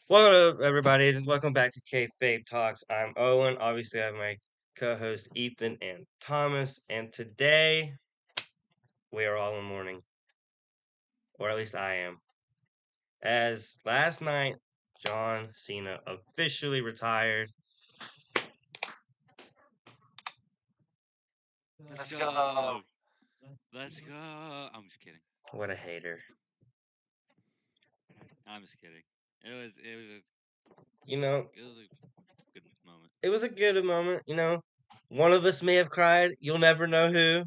What up, everybody? Welcome back to Kayfabe Talks. I'm Owen. Obviously, I have my co-host Ethan and Thomas, and today we are all in mourning, or at least I am, as last night John Cena officially retired. Let's go. Let's go. I'm just kidding. What a hater! I'm just kidding. It was You know, a good moment. it was a good moment. One of us may have cried. You'll never know who.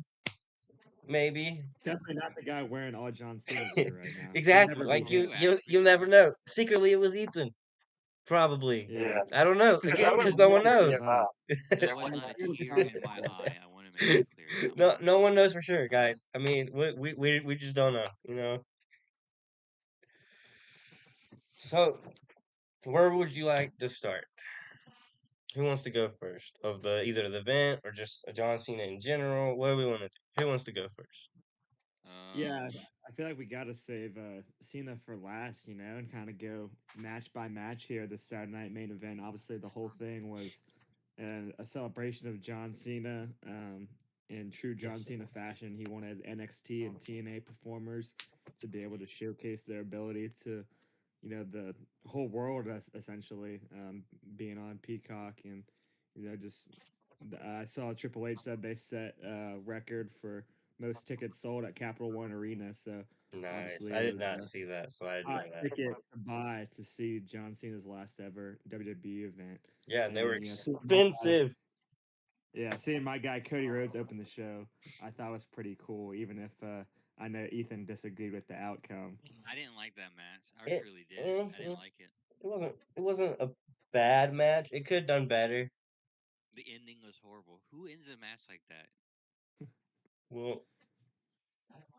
Maybe. Definitely not the guy wearing all John Cena's gear right now. You'll Exactly. never be Like Someone him. you, who you, actually you'll never cried. know. Secretly, it was Ethan. Probably. Yeah. I don't know. Because Again, Owen because was no one never knows. PMI. There was Owen's not a never tear Thomas in my before. eye. I want to make that clear. Not No, one. no one knows for sure, guys. I mean, we just don't know. So, where would you like to start? Who wants to go first? Of the either the event or just John Cena in general? What do we want to do? Who wants to go first? Yeah, Um. I feel like we got to save Cena for last, and kind of go match by match here. The Saturday night main event. Obviously, the whole thing was a celebration of John Cena in true John Yes. Cena fashion. He wanted NXT and TNA performers to be able to showcase their ability to the whole world essentially being on Peacock and just I saw Triple H said they set a record for most tickets sold at Capital One Arena. So Nice. obviously I it did was not a see that, so I hot enjoy that. ticket to buy to see John Cena's last ever WWE event. Yeah, they were And expensive. seeing my guy Cody Rhodes open the show, I thought was pretty cool. Even if I know Ethan disagreed with the outcome. I didn't like that match. I It, truly didn't. eh, I eh, didn't like it. it wasn't a bad match. It could have done better. The ending was horrible. Who ends a match like that? Well,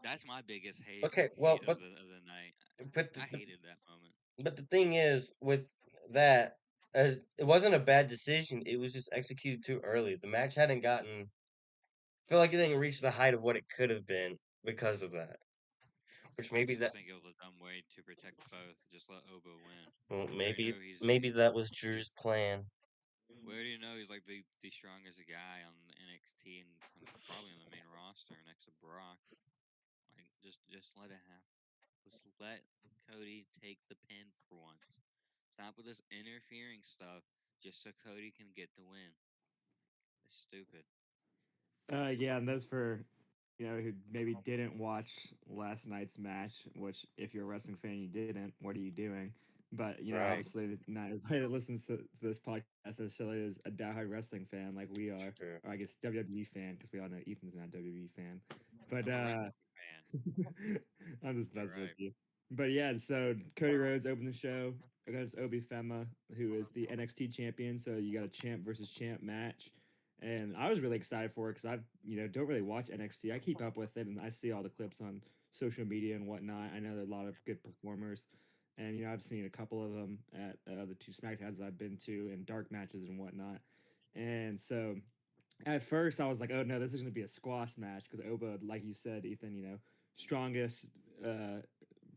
That's my biggest okay, well, hate but of the night. but I the, hated that moment. But the thing is, with that, it wasn't a bad decision. It was just executed too early. The match hadn't gotten. I feel like it didn't reach the height of what it could have been because of that. Which I maybe just that, think it was a dumb way to protect both. Just let Obo win. well, We already maybe know maybe that was Drew's plan. we already know he's like the strongest guy on NXT and probably on the main roster next to Brock. Like just let it happen. Just let Cody take the pin for once. Stop with this interfering stuff just so Cody can get the win. It's stupid. Yeah, and those for who maybe didn't watch last night's match. Which, if you're a wrestling fan, you didn't. What are you doing? But Right. obviously, not everybody that listens to this podcast necessarily is a diehard wrestling fan like we are, True. or I guess WWE fan because we all know Ethan's not a WWE fan. But I'm a wrestling fan. I'm just You're messing with right. you. But yeah, so Cody Rhodes opened the show against Obi Fema, who is the NXT champion. So you got a champ versus champ match, and I was really excited for it because I don't really watch NXT. I keep up with it, and I see all the clips on social media and whatnot. I know there are a lot of good performers, and I've seen a couple of them at the two SmackDowns I've been to and dark matches and whatnot. And so at first I was like, oh no, this is going to be a squash match because Oba, like you said, Ethan, strongest uh,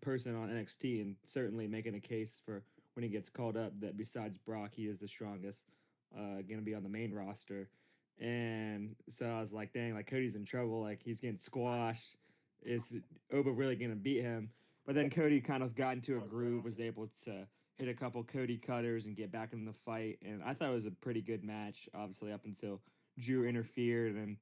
person on NXT and certainly making a case for when he gets called up that besides Brock, he is the strongest, going to be on the main roster. And so I was like, dang, like Cody's in trouble. Like he's getting squashed. Is Oba really going to beat him? But then Cody kind of got into a groove, was able to hit a couple Cody cutters and get back in the fight. And I thought it was a pretty good match, obviously, up until Drew interfered. And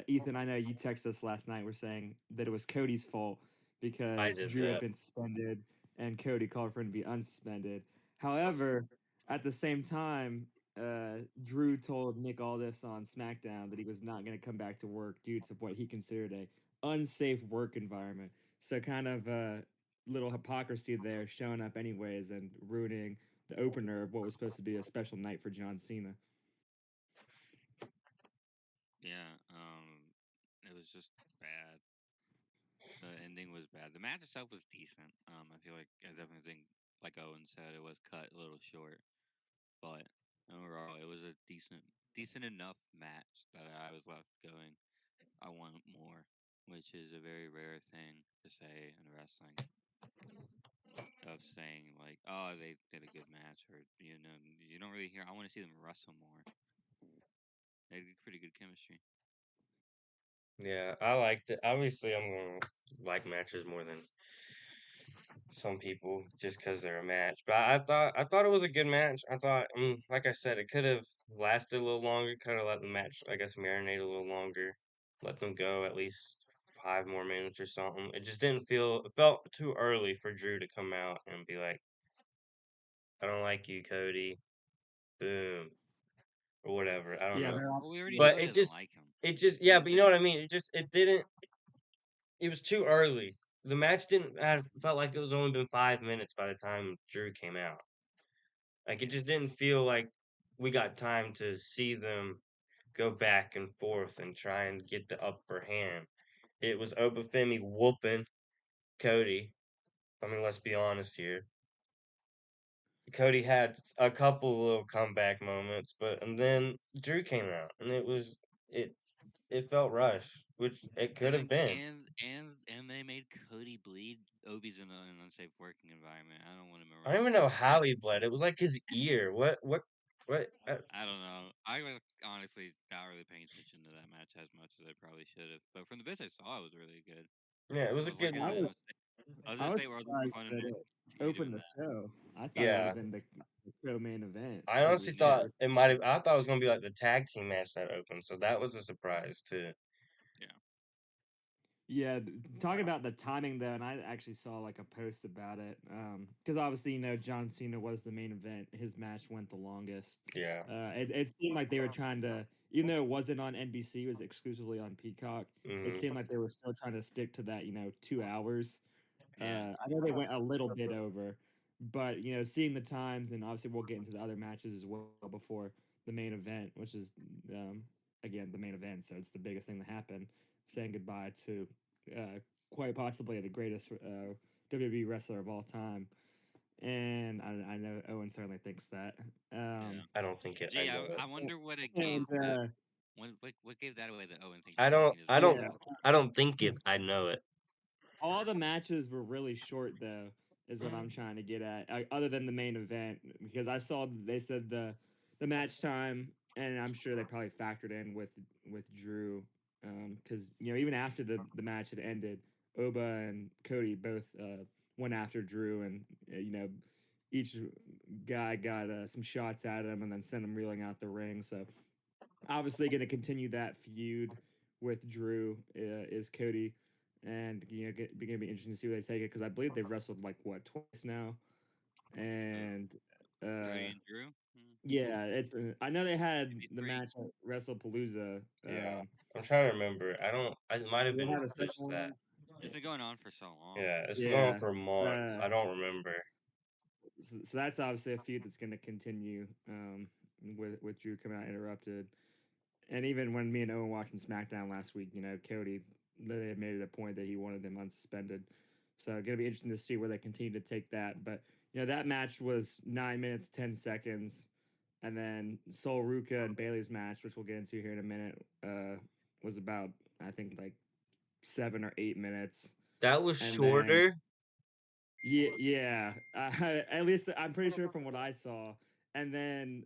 Ethan, I know you texted us last night. We're saying that it was Cody's fault I because did Drew had that. been suspended and Cody called for him to be unsuspended. However, at the same time, Drew told Nick Aldis on SmackDown that he was not going to come back to work due to what he considered a unsafe work environment. So kind of little hypocrisy there, showing up anyways and ruining the opener of what was supposed to be a special night for John Cena. Yeah. It was just bad. The ending was bad. The match itself was decent. I feel like I definitely think, like Owen said, it was cut a little short, but overall, it was a decent enough match that I was left going. I want more, which is a very rare thing to say in wrestling. of saying like, oh, they did a good match, or you don't really hear. I want to see them wrestle more. They had pretty good chemistry. Yeah, I liked it. Obviously, I'm gonna like matches more than some people just because they're a match. But I thought it was a good match. I thought, like I said, it could have lasted a little longer. Could have let the match, I guess, marinate a little longer. Let them go at least 5 more minutes or something. It just didn't feel. It felt too early for Drew to come out and be like, "I don't like you, Cody." Boom or whatever. I don't Yeah, know. they're Well, we obviously already know But he it doesn't just, like him. it just, We yeah. know But you that. know what I mean. It didn't. It was too early. The match didn't have felt like it was only been 5 minutes by the time Drew came out. Like it just didn't feel like we got time to see them go back and forth and try and get the upper hand. It was Obafemi whooping Cody. I mean, let's be honest here. Cody had a couple little comeback moments, but and then Drew came out, and it it felt rushed, which it could have been. And they made Cody bleed. Obi's in an unsafe working environment. I don't want him I don't around. even know how he bled. It was like his ear. What? I don't know. I was honestly not really paying attention to that match as much as I probably should have. But from the bits I saw, it was really good. Yeah, it was I a was like good in I a, match. was I was in I a was state where I was looking surprised for him that to it continue doing opened the that. show. I thought it would Yeah, have been the show main event I since it honestly was Drew Yeah, thought versus it might have. Cody. I thought it was gonna be like the tag team match that opened, so that was a surprise too. yeah, Yeah, talking about the timing though, and I actually saw like a post about it. Because obviously, John Cena was the main event. His match went the longest. Yeah. It seemed like they were trying to, even though it wasn't on NBC, it was exclusively on Peacock. It Hmm. seemed like they were still trying to stick to that, 2 hours. yeah, I know they went a little bit over, but seeing the times, and obviously we'll get into the other matches as well before the main event, which is um, again the main event, so it's the biggest thing to happen. Saying goodbye to uh, quite possibly the greatest WWE wrestler of all time, and I know Owen certainly thinks that. yeah. Um, I don't think it. I Gee, know it. I wonder what it and gave that. What gave that away that Owen thinks I John don't. Cena's I the don't. yeah, greatest? I don't think it. I know it. all the matches were really short though is what I'm trying to get at, other than the main event, because I saw they said the match time, and I'm sure they probably factored in with Drew, because even after the match had ended, Oba and Cody both went after Drew, and each guy got some shots at him and then sent him reeling out the ring. So obviously going to continue that feud with Drew is Cody, and going to be interesting to see where they take it, because I believe they've wrestled like what, twice now, Uh, and Cody uh, and Drew. yeah, I know they had Maybe the three. match at WrestlePalooza. Yeah. I'm trying to remember. I don't. It might have They been had a second just that. one. It's been going on for so long. Yeah, it's been going Yeah, for months. uh, I don't remember. so that's obviously a feud that's going to continue, with Drew coming out interrupted. And even when me and Owen watching SmackDown last week, Cody they had made it a point that he wanted him unsuspended. So gonna be interesting to see where they continue to take that. But that match was 9 minutes 10 seconds, and then Sol Ruka and Bailey's match, which we'll get into here in a minute, was about, I think, like 7 or 8 minutes, That was and then shorter. yeah, at least I'm pretty sure from what I saw. And then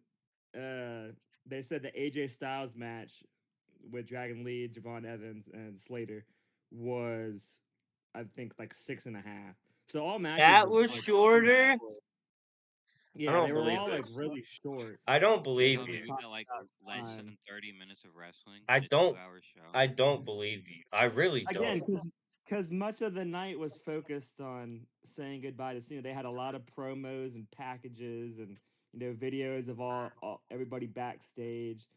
they said the AJ Styles match with Dragon Lee, Javon Evans, and Slater was, I think, like 6.5. So all matches That were was like super shorter. short. I Yeah, they don't were believe all like this. really short. I don't You're Which believe telling I'm me just you. we talking got like about less than time. 30 minutes of wrestling I in a don't. 2-hour show? I don't believe you. I really Again, don't. because much of the night was focused on saying goodbye to Cena. They had a lot of promos and packages and videos of all everybody backstage.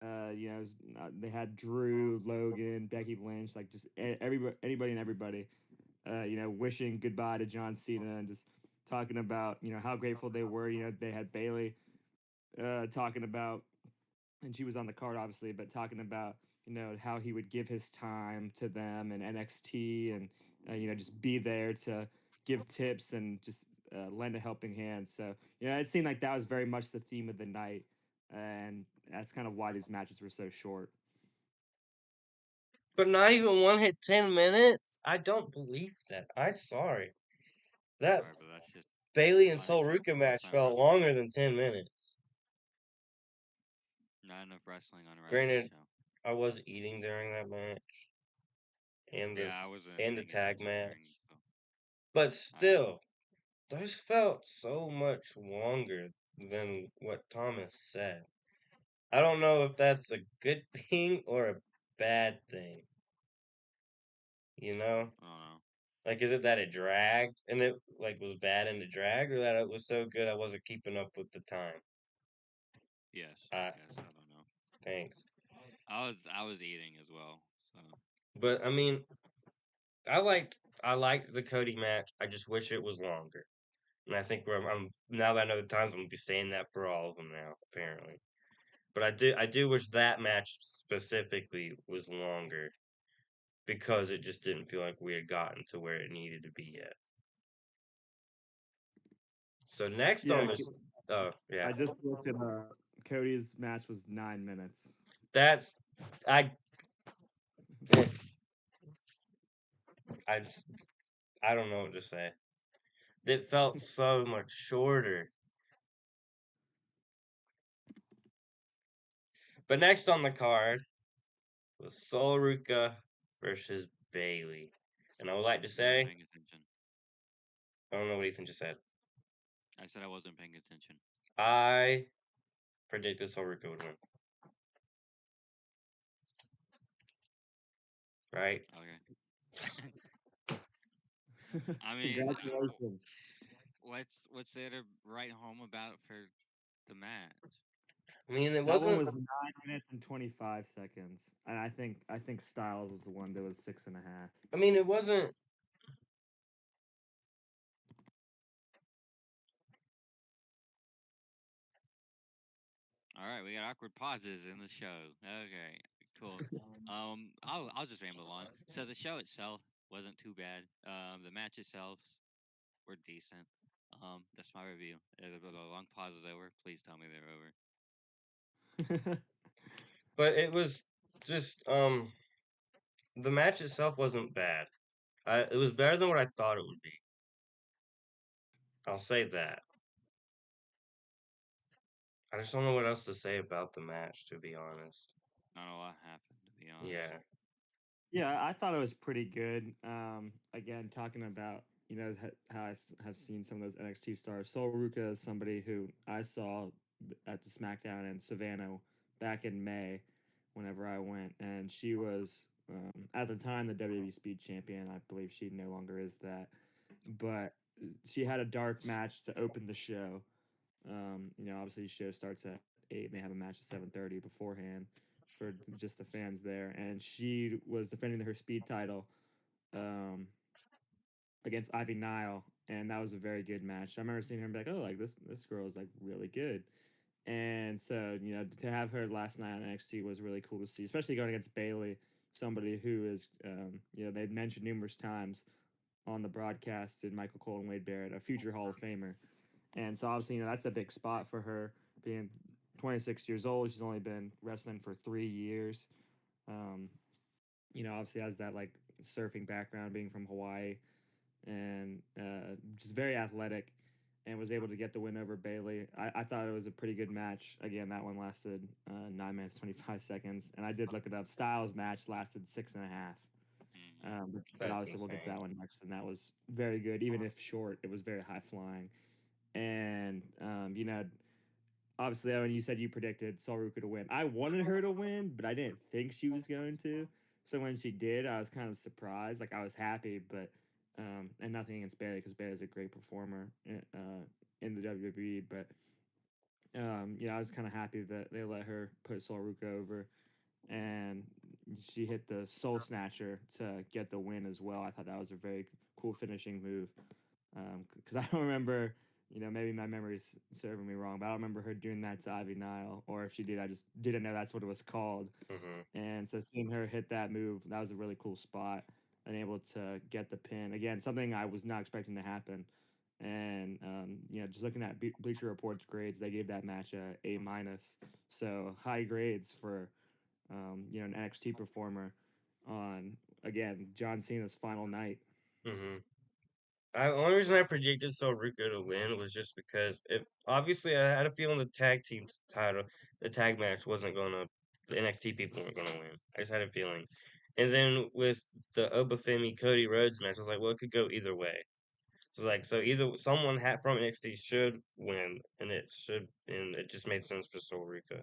They had Drew, Logan, Becky Lynch, like just everybody, anybody and everybody. Wishing goodbye to John Cena and just talking about how grateful they were. They had Bailey talking about, and she was on the card obviously, but talking about how he would give his time to them and NXT, and just be there to give tips and just lend a helping hand. So it seemed like that was very much the theme of the night, and that's kind of why these matches were so short. But not even one hit 10 minutes. I don't believe that. I'm sorry. That Sorry, but that's just Bailey and Sol Ruka unacceptable. That's match not felt wrestling. longer than 10 minutes. Not enough wrestling on a wrestling Granted, show. I was eating during that match and Yeah, I wasn't the paying tag attention match, during. So but I still, those felt so much longer than what Thomas said. I don't know if that's a good thing or a bad thing. You know, don't know. like is it that it dragged and it like was bad and it dragged, or that it was so good I wasn't keeping up with the time? Yes, I Uh, guess I don't know. thanks. I was eating as well. So But I mean, I liked the Cody match. I just wish it was longer. And I think I'm now that I know the times, I'm gonna be saying that for all of them now, apparently. But I do wish that match specifically was longer because it just didn't feel like we had gotten to where it needed to be yet. So next Yeah, on this, oh yeah, I just looked at Cody's match was 9 minutes. that's I I just, I don't know what to say. It felt so much shorter. But next on the card was Sol Ruka versus Bailey. And I would like to I wasn't say, paying attention. I don't know what Ethan just said. I said I wasn't paying attention. I predicted Sol Ruka would win. Right? Okay. I mean, Congratulations. what's there to write home about for the match? I mean, it That one wasn't. was 9 minutes and 25 seconds, and I think Styles was the one that was 6.5. I mean, it wasn't. All right, we got awkward pauses in the show. Okay, cool. I'll just ramble on. So the show itself wasn't too bad. The match itself were decent. That's my review. If the long pauses over, please tell me they're over. But it was just. The match itself wasn't bad. It was better than what I thought it would be. I'll say that. I just don't know what else to say about the match, to be honest. Not a lot happened, to be honest. Yeah. Yeah, I thought it was pretty good. Again, talking about how have seen some of those NXT stars. Sol Ruka is somebody who I saw at the SmackDown in Savannah back in May, whenever I went, and she was at the time the WWE Speed Champion. I believe she no longer is that, but she had a dark match to open the show. Obviously, the show starts at 8, and they have a match at 7:30 beforehand for just the fans there. And she was defending her speed title um, against Ivy Nile, and that was a very good match. I remember seeing her and be like, "Oh, like this girl is like really good." And so, to have her last night on NXT was really cool to see, especially going against Bailey, somebody who is, they've mentioned numerous times on the broadcast, and Michael Cole and Wade Barrett, a future Hall of Famer. And so obviously, that's a big spot for her being 26 years old. She's only been wrestling for 3 years. Um, obviously has that like surfing background, being from Hawaii, and just very athletic, and was able to get the win over Bailey. I thought it was a pretty good match. Again, that one lasted 9 minutes 25 seconds, and I did look it up. Styles match lasted 6.5. But That's obviously we'll get to insane. that one next, and that was very good, even if short. It was very high flying, and obviously, when you said you predicted Sol Ruka to win, I wanted her to win, but I didn't think she was going to. So when she did, I was kind of surprised. Like I was happy, but and nothing against Bailey because Bailey's a great performer in the WWE. But I was kind of happy that they let her put Sol Ruka over, and she hit the Soul Snatcher to get the win as well. I thought that was a very cool finishing move because I don't remember, maybe my memory's serving me wrong, but I don't remember her doing that to Ivy Nile, or if she did, I just didn't know that's what it was called. Hmm. And so seeing her hit that move, that was a really cool spot, and able to get the pin again, something I was not expecting to happen. And just looking at Bleacher Report's grades, they gave that match a A-, so high grades for an NXT performer on again John Cena's final night. Hmm. The only reason I predicted Sol Rico to win was just because if obviously I had a feeling the tag team title, the tag match wasn't gonna, the NXT people weren't gonna win. I just had a feeling. And then with the Obafemi Cody Rhodes match, I was like, well, it could go either way. So like, so either someone from NXT should win, and it just made sense for Sol Rico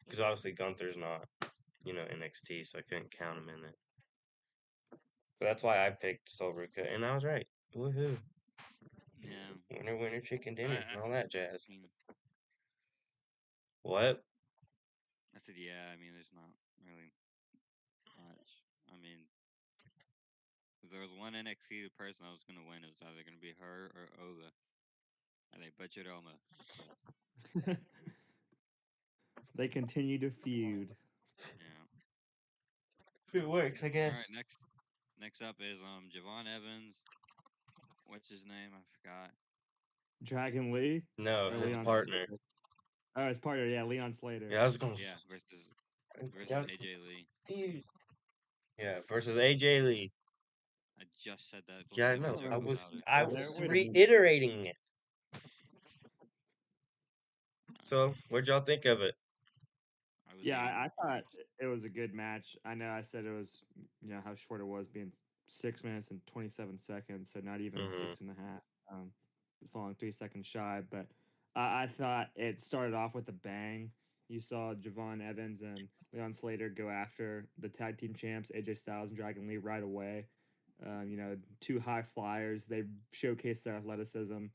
because obviously Gunther's not, NXT, so I couldn't count him in it. But that's why I picked Sol Rico, and I was right. Woohoo! Yeah. Winner, winner, chicken I, dinner, I and all that jazz. I mean, What? I said, yeah. I mean, there's not really much. I mean, if there was one NXT person that was gonna win, it was either gonna be her or Ola, and they butchered Oma. So They continue to feud. yeah. It works, I All right. guess. Next up is Javon Evans. What's his name? I forgot. Dragon Lee No, or his Leon partner. Slater? Oh, his partner, yeah, Leon Slater. Yeah, I was going. Yeah, I versus got AJ Lee. confused. Yeah, versus AJ Lee. I just said that Yeah, I before you know. Oh, talked about it. I there. was Wait a minute. reiterating it. Um, So, what'd y'all think of it? I was Yeah, even I thought impressed. it was a good match. I know I said it was, how short it was, being 6 minutes and 27 seconds, so not even Mm-hmm. six and a half, falling 3 seconds shy. But I thought it started off with a bang. You saw Javon Evans and Leon Slater go after the tag team champs, AJ Styles and Dragon Lee, right away. Two high flyers. They showcased their athleticism.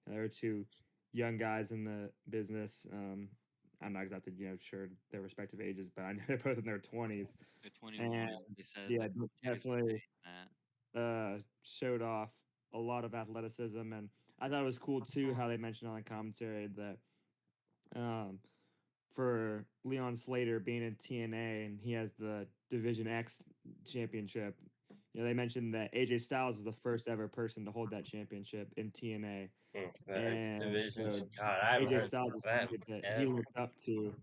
There were two young guys in the business. I'm not exactly sure their respective ages, but I know they're both in their 20s, They're and 21. They said yeah, like definitely that. showed off a lot of athleticism. And I thought it was cool too how they mentioned on the commentary that um, for Leon Slater being in TNA and he has the Division X championship. They mentioned that AJ Styles is the first ever person to hold that championship in TNA, The X and Division. so God, I haven't AJ heard Styles was that somebody that he ever. looked up to,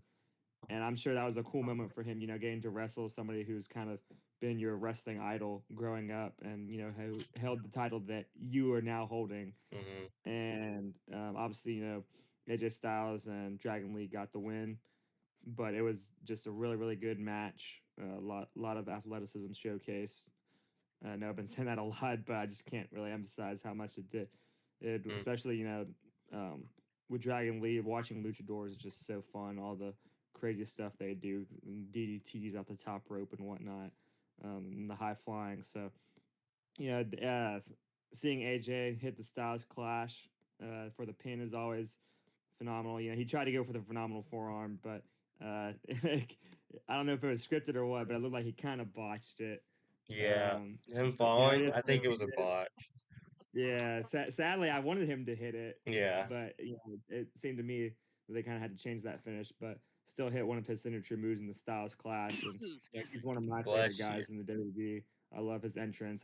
and I'm sure that was a cool moment for him. Getting to wrestle somebody who's kind of been your wrestling idol growing up, and who held the title that you are now holding. Mm-hmm. And obviously, AJ Styles and Dragon Lee got the win, but it was just a really, really good match. A lot of athleticism showcase. I know I've been saying that a lot, but I just can't really emphasize how much it did. Especially um, with Dragon Lee, watching luchadors is just so fun. All the crazy stuff they do, DDTs off the top rope and whatnot, and the high flying. So seeing AJ hit the Styles Clash for the pin is always phenomenal. He tried to go for the phenomenal forearm, but I don't know if it was scripted or what, but it looked like he kind of botched it. Yeah, him It falling. is I what think it was a it is. bot. Yeah, sadly, I wanted him to hit it, Yeah. but it seemed to me that they kind of had to change that finish, but still hit one of his signature moves in the Styles Clash, and Excuse he's me. one of my favorite Bless you. guys in the WWE. I love his entrance.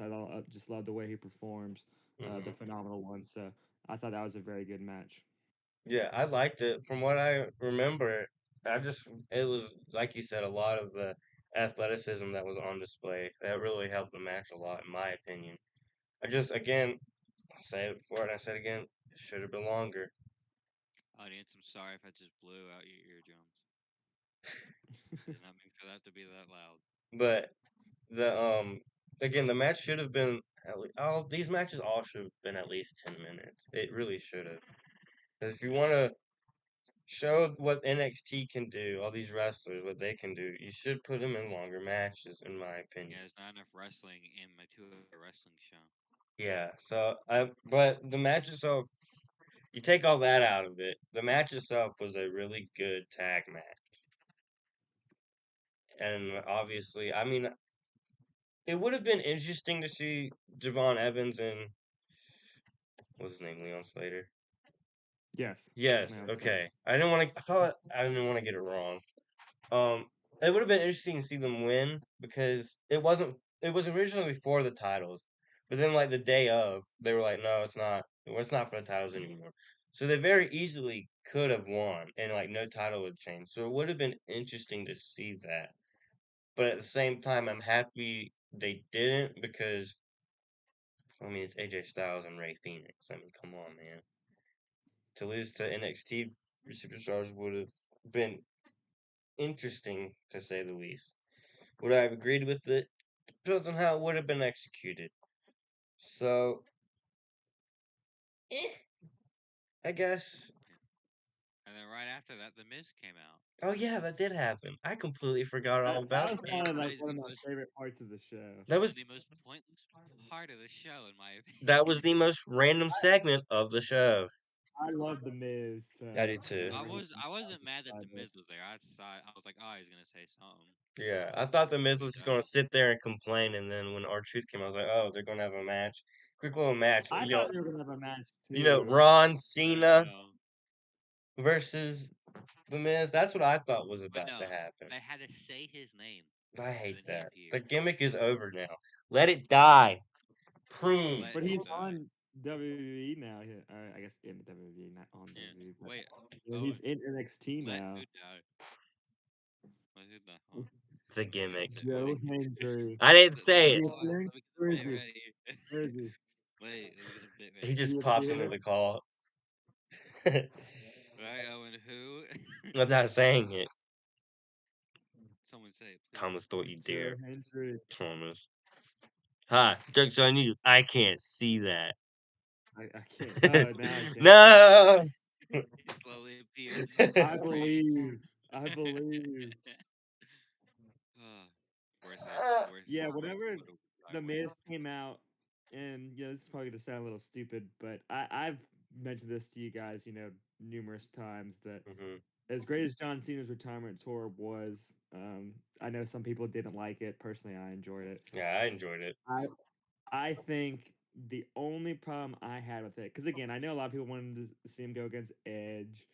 Just love the way he performs, the Mm-hmm. phenomenal one. So I thought that was a very good match. Yeah, I liked it. From what I remember, it was, like you said, a lot of the athleticism that was on display. That really helped the match a lot, in my opinion. Again, I said it before and I said it again, it should have been longer. Audience, I'm sorry if I just blew out your eardrums. Did not mean for that to be that loud. But the again, the match should have been all these matches all should have been at least 10 minutes. It really should have. Because if you want to show what NXT can do, all these wrestlers what they can do, you should put them in longer matches, in my Yeah, opinion. there's not enough wrestling in my 2-hour wrestling show. Yeah. So, but the match itself, you take all that out of it. The match itself was a really good tag match, and obviously, I mean, it would have been interesting to see Javon Evans and what's his name, Leon Slater. Yes, Yes. man, Okay. I didn't want to. I thought I didn't want to get it wrong. Um, it would have been interesting to see them win because it wasn't. It was originally for the titles, but then like the day of, they were like, "No, it's not. It's not for the titles anymore." So they very easily could have won, and like no title would change. So it would have been interesting to see that. But at the same time, I'm happy they didn't because I mean, it's AJ Styles and Ray Phoenix. I mean, come on, man. To lose to NXT superstars would have been interesting, to say the least. Would I have agreed with it? Depends on how it would have been executed. So, eh, I guess. And then right after that, The Miz came out. Oh yeah, that did happen. I completely forgot all That about was that. probably That like is one the of my most favorite parts of the show. That was the most pointless part of the show, in my that was opinion. the most random segment of the show. I love the Miz, I do so too. I wasn't mad that I The did. Miz was there. I was like, oh, he's gonna say something. Yeah, I thought the Miz But was just gonna sit there and complain, and then when our Truth came, I was like, oh, they're gonna have a match, quick little match. I thought they were gonna have a match too. Ron Cena no. versus the Miz. That's what I thought was But about to no, happen. they had to say his name, I and hate then he that. The appeared. gimmick is over now. Let it die. Prune. Let But it he's die. on WWE now. I guess in the WWE, not on Yeah. WWE. But Wait. yeah, Oh, he's in NXT let who now. die? Let who die? Hold on. The Let me get gimmick. the bit Joe ready. Hendry. I didn't Is say he it. appearing? Let me get the Where is bit he? ready. Where is he? Wait, let me get the bit He ready. Did just he pops into appear? the call. Right, Owen, who? I'm not saying it. Someone say it, please. Thomas, don't you Joe dare. Hendry. Thomas. Ha! Joke's on you. I can't see that. I can't. Oh, now I can. No! He slowly appears in the I screen. believe. I believe. Oh, worth it. Yeah, Worth whenever what I the went Miz through. came out, and this is probably gonna sound a little stupid, but I've mentioned this to you guys, numerous times that hmm as great as John Cena's retirement tour was, I know some people didn't like it. Personally, I enjoyed it. Yeah, I enjoyed it. I I think the only problem I had with it, because again, I know a lot of people wanted to see him go against Edge,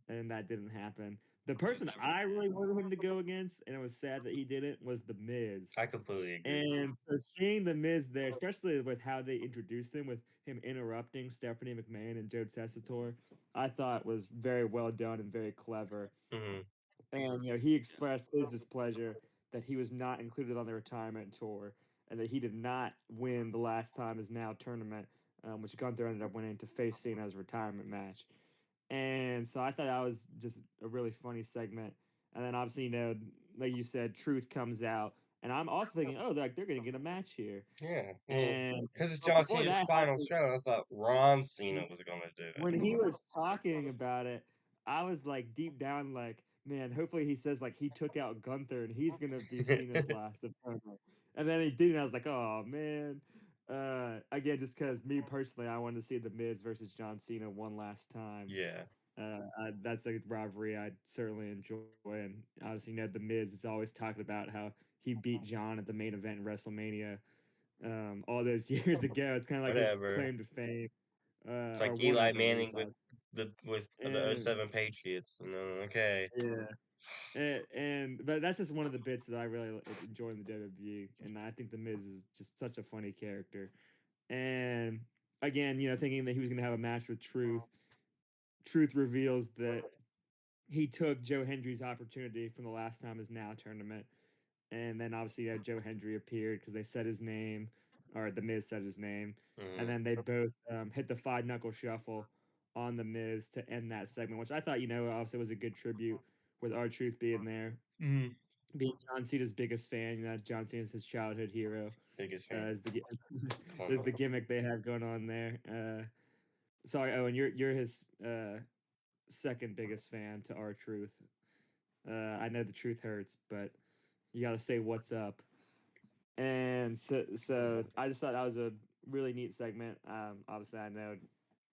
and that didn't happen. The That was person never I gonna really happen. wanted him to go against, and it was sad that he didn't, was The Miz. I completely agree. And so seeing The Miz there, especially with how they introduced him, with him interrupting Stephanie McMahon and Joe Tessitore, I thought was very well done and very clever. hmm And he Yeah. expressed his displeasure that he was not included on the retirement tour, and that he did not win the last time is now tournament, which Gunther ended up winning to face Cena's retirement match. And so I thought that was just a really funny segment. And then obviously, like you said, Truth comes out, and I'm also thinking, oh, they're gonna get a match here. Yeah, well, And because it's but John before Cena's that final happened, show, I thought Ron Cena was going to do when it. he was talking about it, I was like deep down like, man, hopefully he says like he took out Gunther and he's gonna be Cena's last opponent. And then he didn't. I was like, oh man. Again, just because me personally, I wanted to see the Miz versus John Cena one last time. Yeah, That's a rivalry I certainly enjoy. And obviously, the Miz is always talking about how he beat John at the main event in WrestleMania all those years ago. It's kind of like his whatever. claim to fame, It's or like one Eli of at Manning least. with the And '07 Patriots. Okay. yeah, and but that's just one of the bits that I really enjoy in the WWE, and I think the Miz is just such a funny character. And again, thinking that he was going to have a match with Truth, Truth reveals that he took Joe Hendry's opportunity from the last time is now tournament. And then obviously Joe Hendry appeared because they said his name, or the Miz said his name, and hmm then they both hit the five knuckle shuffle on the Miz to end that segment, which I thought obviously was a good tribute with R Truth being there, hmm being John Cena's biggest fan. John Cena's his childhood hero. Biggest fan. Is the Come is the on. gimmick they have going on there. Sorry, Owen, you're his second biggest fan to R Truth. I know the truth hurts, but you got to say what's up. And so I just thought that was a really neat segment. Obviously, I know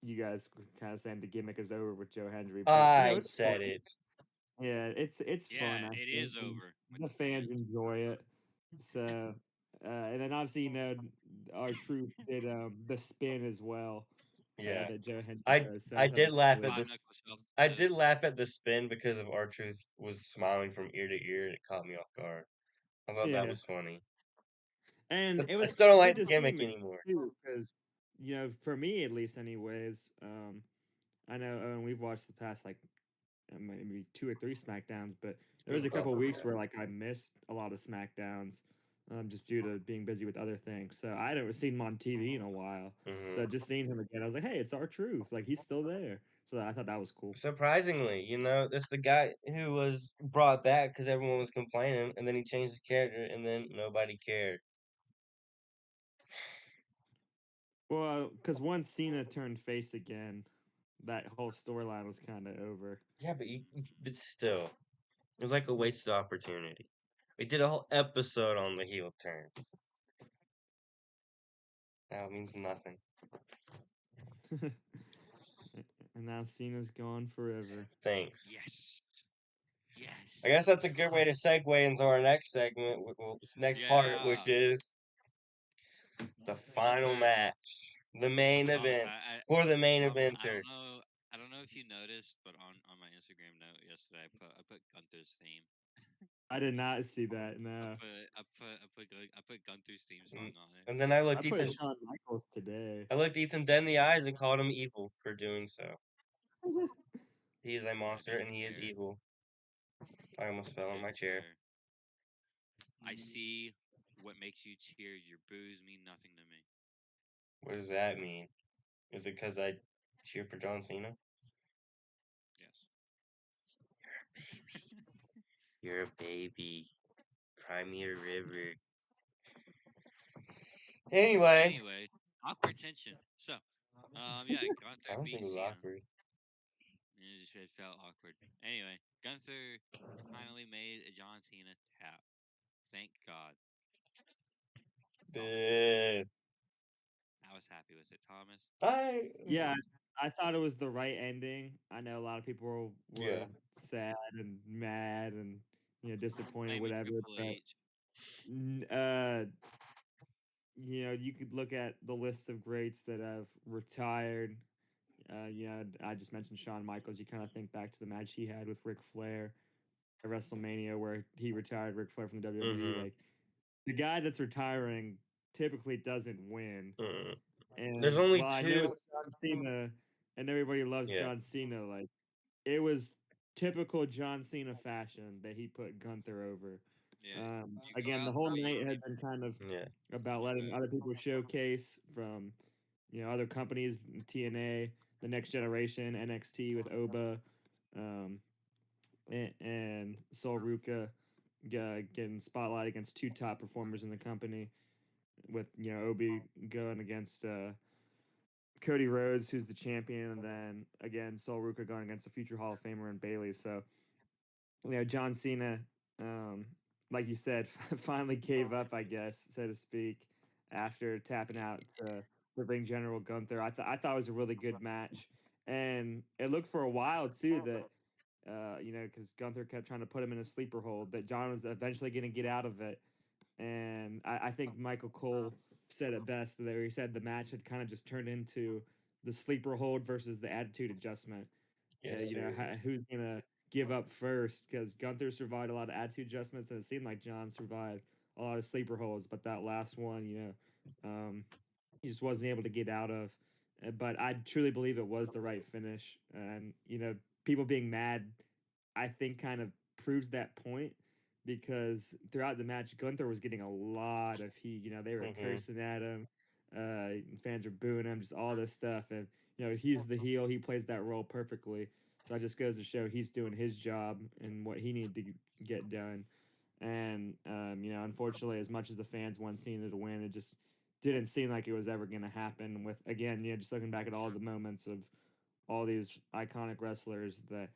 you guys were kind of saying the gimmick is over with Joe Hendry, but I it's fun. said it. Yeah, it's Yeah, fun. I it think is and over with the the fans fans. enjoy it. So, and then obviously our truth did the spin as well Yeah, that Joe Hendry I does. So I I thought did that was laugh really at Five this. knuckle shuffle I too. did laugh at the spin because of our truth was smiling from ear to ear, and it caught me off guard. I thought that yeah. was funny. And But it I was still don't good like the to see gimmick him anymore. too, because for me at least, anyways. I know we've watched the past like maybe two or three Smackdowns, but there was a couple of weeks where like I missed a lot of Smackdowns just due to being busy with other things. So I hadn't seen him on TV in a while. So Hmm. just seeing him again, I was like, hey, it's our truth. Like he's still there. So I thought that was cool. Surprisingly, that's the guy who was brought back because everyone was complaining, and then he changed his character, and then nobody cared. Well, because once Cena turned face again, that whole storyline was kind of over. Yeah, but still, it was like a wasted opportunity. We did a whole episode on the heel turn. Now it means nothing. And now Cena's gone forever. Thanks. Yes. I Yes. guess that's a good way to segue into our next segment, next part, which Yeah. is the final Gunther. match, the main Thomas, event for the main Thomas, eventer. I don't know if you noticed, but on my Instagram note yesterday, I put Gunther's theme. I did not see that. No, I put Gunther's theme song Mm, on it. And then I I looked put Ethan, Shawn Michaels today. I looked Ethan dead in the eyes and called him evil for doing so. He is a I monster and didn't he is care. evil. I almost fell I on my didn't chair. care. I see what makes you cheer. Your boos mean nothing to me. What does that mean? Is it because I cheer for John Cena? Yes. You're a baby. Cry me a river. Anyway, Anyway, awkward tension. So, yeah, I Gunther don't think beat it was Cena. awkward. It felt awkward. Anyway, Gunther finally made a John Cena tap. Thank God. Thoughts? Uh, I was happy with it, Thomas. I Yeah, I thought it was the right ending. I know a lot of people yeah. were sad and mad and disappointed, Blaming whatever. Triple But H. n- you could look at the list of greats that have retired. I just mentioned Shawn Michaels. You kind of think back to the match he had with Ric Flair at WrestleMania, where he retired Ric Flair from the WWE. Mm-hmm. Like the guy that's retiring typically doesn't win. Mm. There's And only while I know two. it's John Cena and everybody loves Yeah. John Cena, like it was typical John Cena fashion that he put Gunther over. Yeah. You go Again, the out whole there, you night give had been kind of Yeah. about you letting go. other people showcase from other companies, TNA, the Next Generation, NXT with Oba, um, and Sol Ruka getting spotlight against two top performers in the company. With Obi going against Cody Rhodes, who's the champion, and then again Sol Ruka going against the future Hall of Famer and Bailey. So John Cena, um, like you said, finally gave up, I guess, so to speak, after tapping out to the ring general Gunther. I thought it was a really good match, and it looked for a while too that because Gunther kept trying to put him in a sleeper hold, that John was eventually going to get out of it. And I think Michael Cole said it best there. He said the match had kind of just turned into the sleeper hold versus the attitude adjustment. Yes, sir. Who's gonna give up first? Because Gunther survived a lot of attitude adjustments, and it seemed like John survived a lot of sleeper holds. But that last one, he just wasn't able to get out of. But I truly believe it was the right finish, and people being mad, I think, kind of proves that point because throughout the match, Gunther was getting a lot of heat. They were Mm-hmm. cursing at him, fans were booing him, just all this stuff, and he's the heel. He plays that role perfectly. So it just goes to show he's doing his job and what he needed to get done. And unfortunately, as much as the fans want Cena to win, it just didn't seem like it was ever going to happen. With again, just looking back at all the moments of all these iconic wrestlers that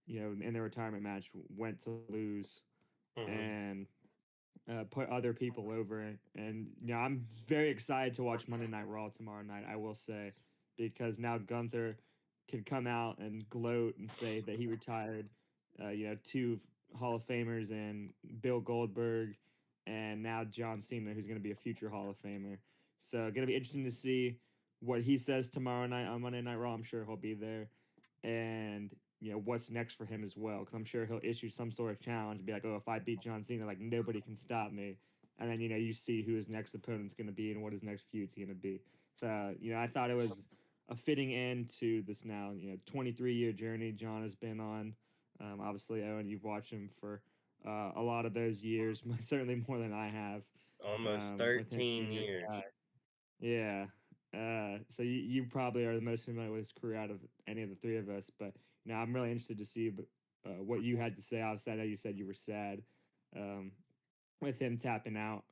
in their retirement match went to lose Mm-hmm. and put other people over. And I'm very excited to watch Monday Night Raw tomorrow night. I will say, because now Gunther can come out and gloat and say that he retired. Two Hall of Famers and Bill Goldberg, and now John Cena, who's going to be a future Hall of Famer. So, going to be interesting to see what he says tomorrow night on Monday Night Raw. I'm sure he'll be there, and what's next for him as well, because I'm sure he'll issue some sort of challenge and be like, oh, if I beat John Cena, like nobody can stop me. And then you see who his next opponent's going to be and what his next feud's going to be. So I thought it was a fitting end to this now 23-year journey John has been on. Obviously, Owen, you've watched him for a lot of those years, certainly more than I have. Almost with him 13 being your guy. years. Yeah. So you probably are the most familiar with his career out of any of the three of us. But I'm really interested to see what you had to say. Obviously, I know you said you were sad um, with him tapping out,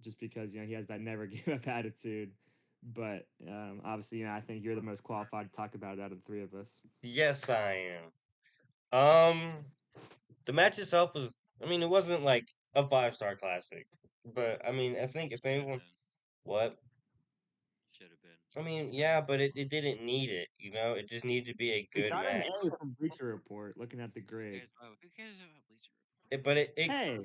just because he has that never give up attitude. But obviously, I think you're the most qualified to talk about it out of the three of us. Yes, I am. The match itself was, I mean, it wasn't like a 5-star classic, but I mean, I think if Should have anyone, been. what? Should have been. I mean, yeah, but it didn't need it, It just needed to be a We good got an match. A from Bleacher Report looking at the Who cares? grades. Who cares about Bleacher Report? But Hey,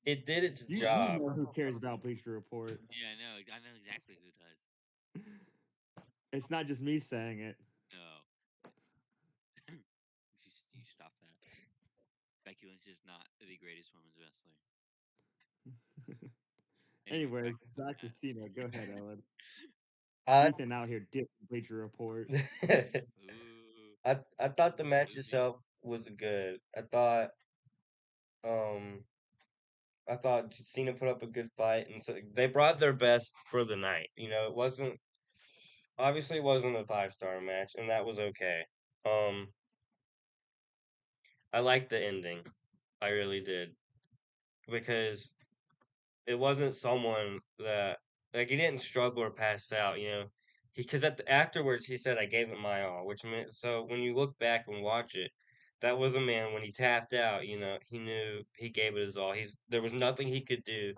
it did its you job. know who cares about Bleacher Report. Yeah, I know. I know exactly who does. It's not just me saying it. No, you stop that. Becky Lynch is not the greatest women's wrestler. Anyway, Anyways, back to back to that. Cena. Go ahead, Owen. I Ethan out here dissing Bleacher Report. Ooh, I thought the match sue me. itself was good. Um I thought Cena put up a good fight, and so they brought their best for the night. It wasn't obviously it wasn't a 5-star match, and that was okay. Um, I liked the ending, I really did, because it wasn't someone that like he didn't struggle or pass out. Because afterwards he said I gave it my all, which meant so when you look back and watch it, that was a man when he tapped out. He knew he gave it his all. There was nothing he could do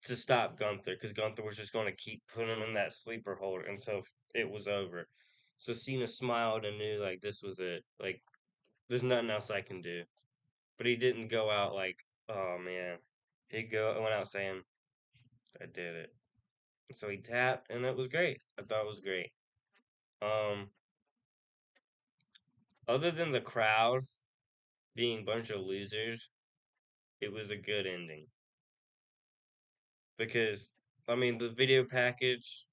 to stop Gunther because Gunther was just going to keep putting him in that sleeper hold until it was over. So Cena smiled and knew like this was it. Like there's nothing else I can do. But he didn't go out like, oh man. Went out saying I did it. So he tapped and it was great. I thought it was great. Um, Other than the crowd being a bunch of losers, it was a good ending because I mean the video package.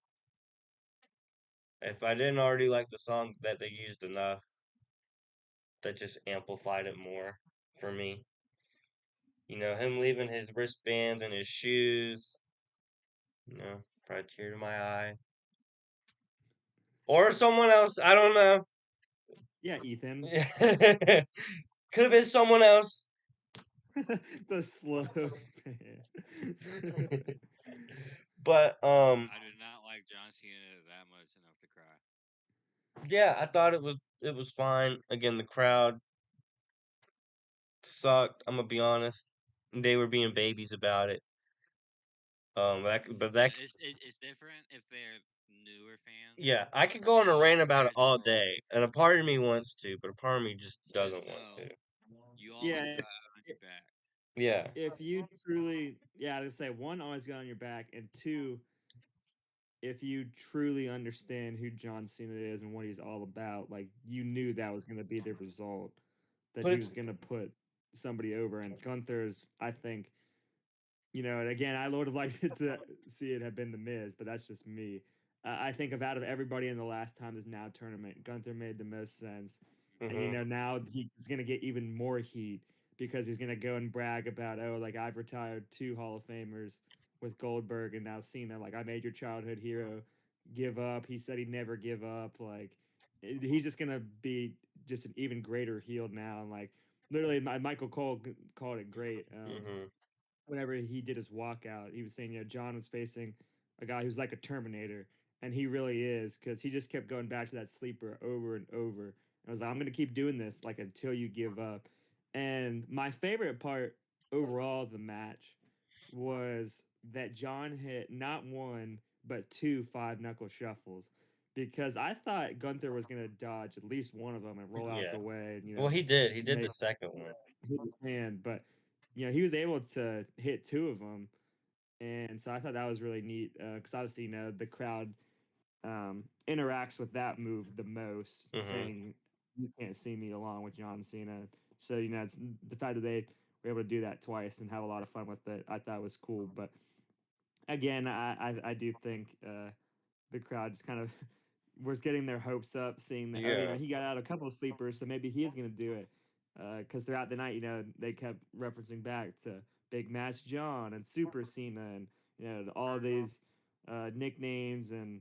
If I didn't already like the song that they used enough, that just amplified it more for me. Him leaving his wristbands and his shoes, brought a tear to my eye. Or someone else, I don't know. Yeah, Ethan. Could have been someone else. The slow man. But I did not like John Cena that much enough to cry. yeah, I thought it was fine. Again, the crowd sucked, I'm gonna be honest. They were being babies about it. But that It's different if they're newer fans. Yeah, I could go on a You rant about it guys all are old. day, and a part of me wants to, but a part of me just Shit, doesn't want no. to. You always Yeah, got it on your back. Yeah. if you truly, yeah, I say one, always got on your back, and two, if you truly understand who John Cena is and what he's all about, like you knew that was going to be the result, that But he it's was going to put somebody over. And Gunther's, I think, and again, I would have liked it to see it have been the Miz, but that's just me. I think of out of everybody in the last time is now tournament, Gunther made the most sense, and mhm. now he's going to get even more heat because he's going to go and brag about, oh, like I've retired 2 Hall of Famers with Goldberg and now Cena, like I made your childhood hero give up. He said he'd never give up. Like he's just going to be just an even greater heel now, and like literally, Michael Cole called it great. Mhm. Whenever he did his walkout, he was saying, John was facing a guy who's like a Terminator, and he really is because he just kept going back to that sleeper over and over. And I was like, I'm gonna keep doing this like until you give up. And my favorite part overall of the match was that John hit not one but 2 5 knuckle shuffles because I thought Gunther was gonna dodge at least one of them and roll out Yeah. the way and Well, he did. He did make the second one. hit his hand, but he was able to hit 2 of them, and so I thought that was really neat because obviously the crowd interacts with that move the most, Mhm. saying you can't see me along with John Cena. So it's the fact that they were able to do that twice and have a lot of fun with it. I thought was cool, but again, I do think the crowd just kind of was getting their hopes up, seeing that Yeah. he got out a couple of sleepers, so maybe he is going to do it. Because throughout the night, they kept referencing back to Big Match John and Super Cena and all these nicknames and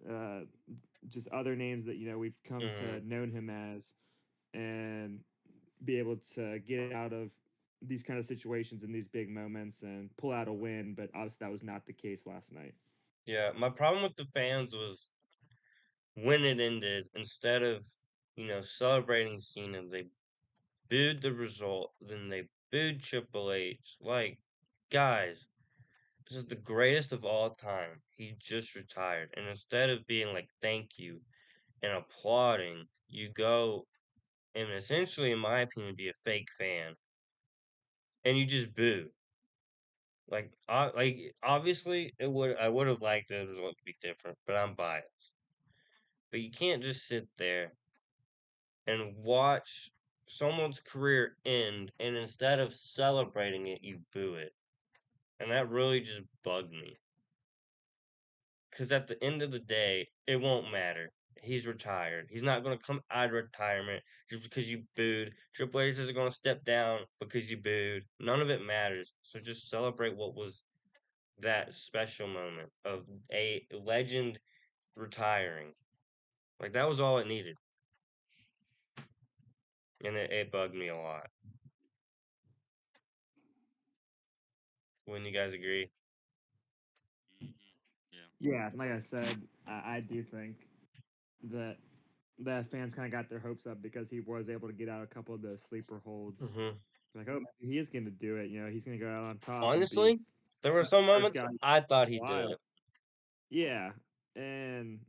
uh, just other names that we've come Mm-hmm. to known him as, and be able to get out of these kind of situations in these big moments and pull out a win. But obviously, that was not the case last night. Yeah, my problem with the fans was when it ended, instead of, celebrating Cena, they booed the result, then they booed Triple H. Like, guys, this is the greatest of all time. He just retired. And instead of being like, thank you, and applauding, you go and essentially, in my opinion, be a fake fan. And you just boo. Obviously, I would have liked the result to be different, but I'm biased. But you can't just sit there and watch someone's career end, and instead of celebrating it, you boo it. And that really just bugged me. Because at the end of the day, it won't matter. He's retired. He's not going to come out of retirement just because you booed. Triple H isn't going to step down because you booed. None of it matters. So just celebrate what was that special moment of a legend retiring. Like, that was all it needed. And it bugged me a lot. Wouldn't you guys agree? Yeah. Yeah, like I said, I do think that fans kind of got their hopes up because he was able to get out a couple of those sleeper holds. Hmm. Like, oh, he is going to do it. He's going to go out on top and be Honestly, there were the some first moments guy I in thought a he'd do while. it. Yeah, and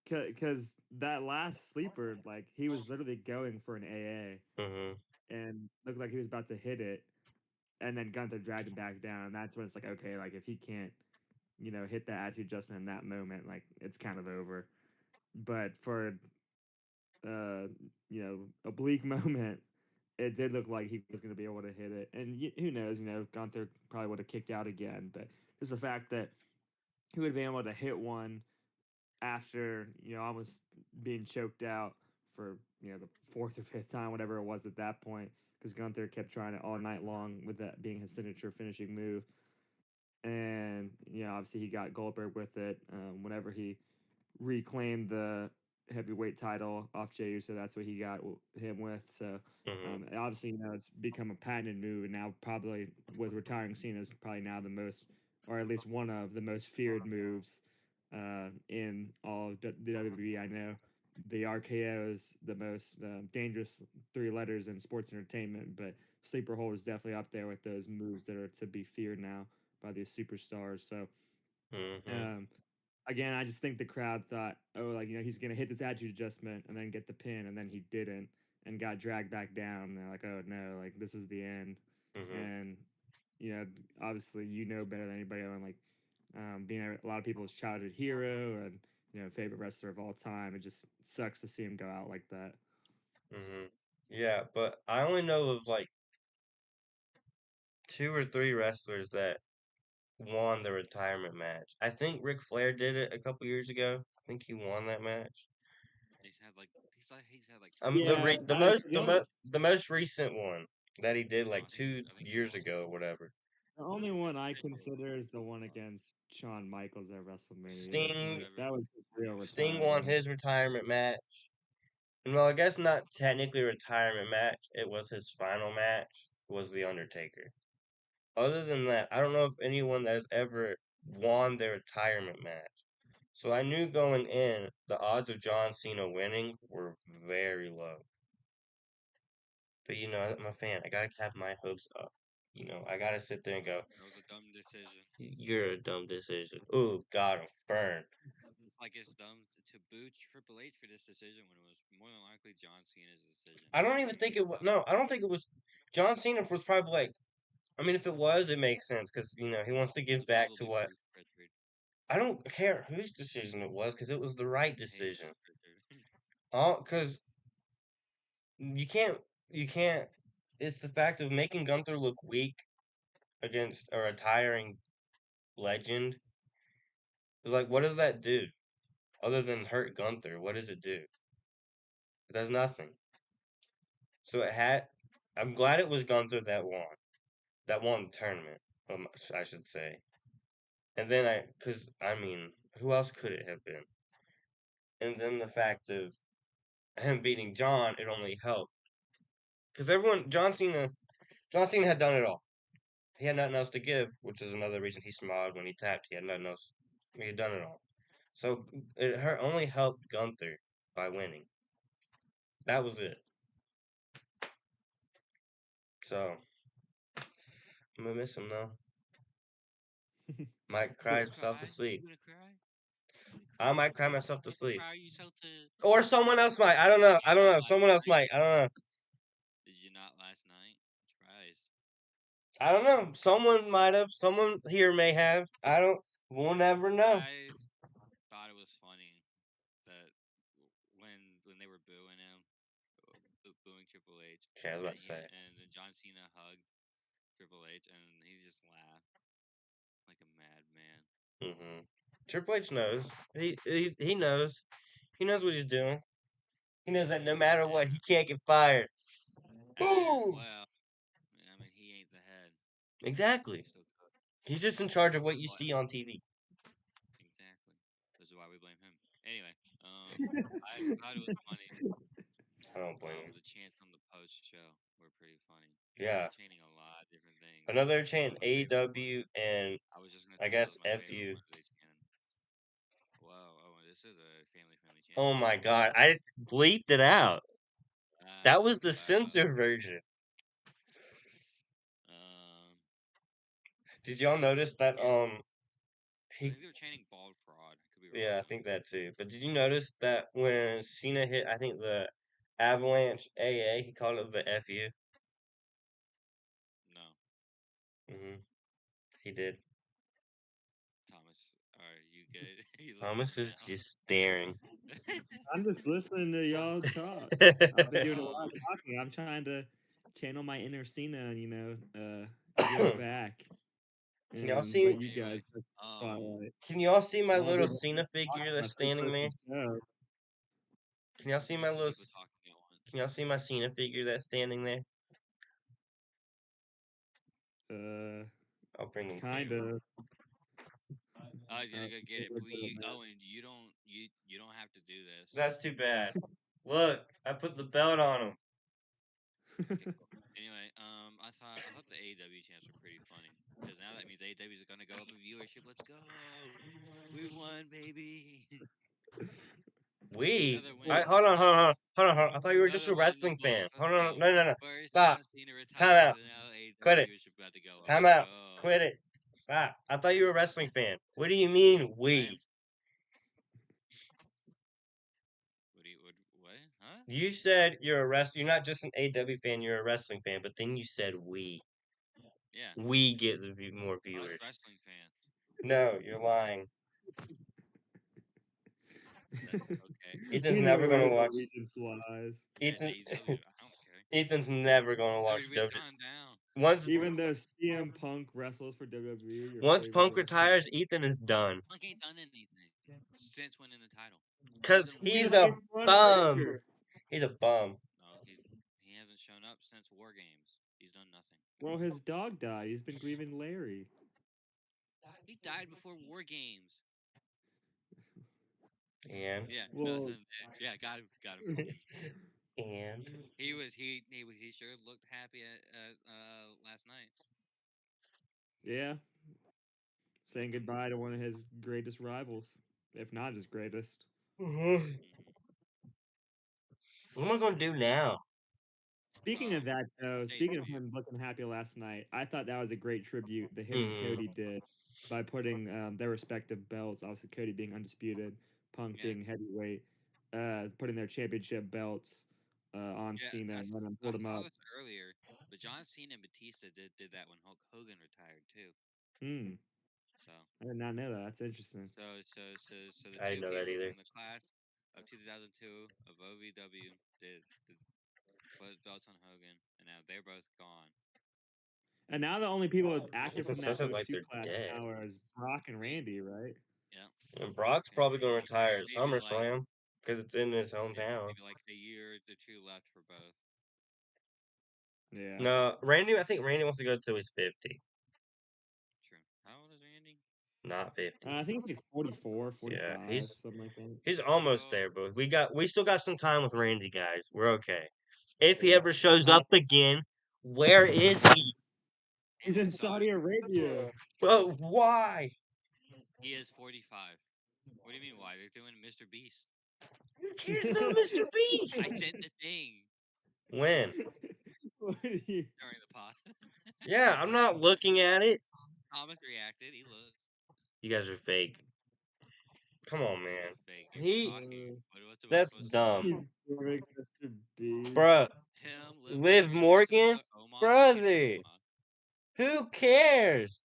because that last sleeper, like he was literally going for an Hmm. AA and looked like he was about to hit it, and then Gunther dragged him back down. And that's when it's like, okay, like if he can't, hit that attitude adjustment in that moment, like it's kind of over. But for uh, a bleak moment, it did look like he was going to be able to hit it. And who knows, Gunther probably would have kicked out again. But just the fact that he would have been able to hit one after, almost being choked out for, the fourth or fifth time, whatever it was at that point, because Gunther kept trying it all night long with that being his signature finishing move. And, obviously he got Goldberg with it whenever he reclaimed the heavyweight title off Jey Uso. That's what he got him with. So Hmm. and obviously, it's become a patented move, and now probably with retiring Cena is probably now the most, or at least one of the most feared moves in all of the WWE. I know the RKO is the most dangerous three letters in sports entertainment, but sleeper hold is definitely up there with those moves that are to be feared now by these superstars. So Hmm. um, again, I just think the crowd thought, oh, like, he's going to hit this attitude adjustment and then get the pin. And then he didn't and got dragged back down. And they're like, oh, no, like, this is the end. Hmm. And, obviously, better than anybody on, like, being a lot of people's childhood hero and, favorite wrestler of all time. It just sucks to see him go out like that. Hmm. Yeah, but I only know of like two or three wrestlers that won the retirement match. I think Ric Flair did it a couple years ago. I think he won that match. He's had like The Yeah, re- the I most the only the most recent one that he did no, like two I think he years lost ago it. or whatever. the only one I consider is the one against Shawn Michaels at WrestleMania. Sting Like Whatever. that was his real Sting won retirement. his retirement match. And well, I guess not technically a retirement match. It was his final match. Was the Undertaker. Other than that, I don't know if anyone that has ever won their retirement match. So I knew going in, the odds of John Cena winning were very low. But I'm a fan. I gotta have my hopes up. I gotta sit there and go, That was a dumb decision. "You're a dumb decision." Ooh, got him, burn. It's like it's dumb to boo Triple H for this decision when it was more than likely John Cena's decision. I don't even think It's it was. dumb. No, I don't think it was. John Cena was probably like. I mean, if it was, it makes sense because he wants to give It was back to probably what. Bruce Pritchard. I don't care whose decision it was because it was the right I hate decision. Bruce Pritchard. All because you can't. It's the fact of making Gunther look weak against a retiring legend. It's like, what does that do other than hurt Gunther? What does it do? It does nothing. So it had. I'm glad it was Gunther that won. that won the tournament. I should say. And then because I mean, who else could it have been? And then the fact of him beating John, it only helped because John Cena had done it all. He had nothing else to give, which is another reason he smiled when he tapped. He had nothing else. He had done it all. So it only helped Gunther by winning. That was it. So I'm gonna miss him though. Might cry So himself to Cry? You sleep. gonna cry? You gonna I cry? might cry myself to You gonna sleep. cry yourself to Or someone else might. I don't know. Did you I don't not know. last Someone else night? might. I don't know. Did you not last night? I'm surprised. I don't know. Someone might have. Someone here may have. I don't. We'll never know. I thought it was funny that when they were booing him, booing Triple H, Okay, I was and about to say. then John Cena hugged Triple H, and he just laughed like a madman. Triple H knows. He knows. He knows what he's doing. He knows that no matter what, Yeah, he can't get fired. Boom. well, I mean, he ain't the head, but he Exactly. still could. He's just in charge of what you But see on TV. exactly, this is why we blame him. Anyway, I thought it was funny. I don't blame him. The chants on the post show were pretty funny. They Yeah. were chanting a lot of different things. Another One of chant my favorite ones. AW and I was just gonna I say that guess was my favorite FU. one that they chanted. Whoa, oh, this is a family-friendly Oh channel. my god, I bleeped it out. That was the Wow. censored version. Um, Did y'all notice that yeah. I he think they were chanting bald fraud. I could be yeah, I wrong. think that too. But did you notice that when Cena hit I think the Avalanche AA, he called it the FU? No, Mhm. He did. Thomas. Are you good? He looks Thomas is down. just staring. I'm just listening to y'all talk. I've been doing a lot of talking. I'm trying to channel my inner Cena and give it back. Can y'all But see you Anyway, guys, that's the um, spotlight. can y'all see my I'll be little the Cena figure that's my first standing there? person show. Can y'all see you my got two little people talking at once. can y'all see my Cena figure that's standing there? I'll bring him Kind closer. of. I was gonna go get it, We're but doing that. Owen, you don't have to do this. That's too bad. Look, I put the belt on him. Okay, cool. Anyway, I thought the AEW chants were pretty funny because now that means AEW is gonna go up in viewership. Let's go, we won, baby. We? Another win I in the hold on, hold on, hold on, books. hold on, hold on. I thought you were just Another a one in the wrestling fan. books. Let's Hold on, go. no, no, no. First Stop. John Cena Time retires, out. and now Quit AEW it. viewership about to go up. Time Let's out. go. Quit it. Stop. I thought you were a wrestling fan. What do you mean I am. we? What? Huh? You said you're a wrestler. You're not just an AW fan. You're a wrestling fan. But then you said we. Yeah, We get more us viewers. wrestling fans. No, you're lying. That's okay. Ethan's We know never where gonna his watch. allegiance lies. Yeah, it's Ethan. AEW. I don't care. Ethan's never gonna watch WWE's W. gone down. Once Even though CM Punk wrestles for WWE, your once favorite Punk wrestler. retires, Ethan is done. Punk ain't done anything since winning the title. Cause Hasn't won He's he's like a a front bum. ranger. He's a bum. No, he hasn't shown up since War Games. He's done nothing. Well, his dog died. He's been grieving Larry. He died before War Games. And Yeah, Well, nothing. Yeah, got him. and He sure looked happy at last night. yeah, saying goodbye to one of his greatest rivals, if not his greatest. what am I gonna do now? Speaking of that, though, speaking of AEW. him looking happy last night, I thought that was a great tribute that him and Hmm. Cody did by putting their respective belts. Obviously, Cody being undisputed, Punk Yeah, being heavyweight, putting their championship belts on yeah. Cena and then I pulled him saw up. this earlier, but John Cena and Batista did that when Hulk Hogan retired too. Hmm, So I did not know that. That's interesting. so the I didn't two know that people either. from the class of 2002 of OVW did put belts on Hogan, and now they're both gone. And now the only people active Doesn't from that sound like O2 they're class dead. now is Brock and Randy, Randy, right? yeah, And Brock's Brock and probably gonna Randy, retire and at SummerSlam because it's in his hometown. maybe like a year or two left for both. Yeah. No, Randy. I think Randy wants to go till he's 50, True. How old is Randy? not 50. I think it's like 44, Yeah, 45, something like that. he's almost Well, there, but we still got some time with Randy, guys. We're okay. If he Yeah. ever shows up again, where is he? he's He's in in Saudi. Saudi Arabia. But why? He is 45. What do you mean? Why they're doing Mr. Beast? Who cares about Mr. I Beast? sent the thing When? What do you? during the pod. Yeah, I'm not looking at it. Thomas reacted. He looks. You guys are fake. Come on, What do you man. mean fake? You're He talking. What's I that's supposed to do? dumb. He's doing Mr. Beast. Bruh, Him, Liv Liv Morgan, Chris Morgan? Omos, and Kenny Brother, Omos. who cares?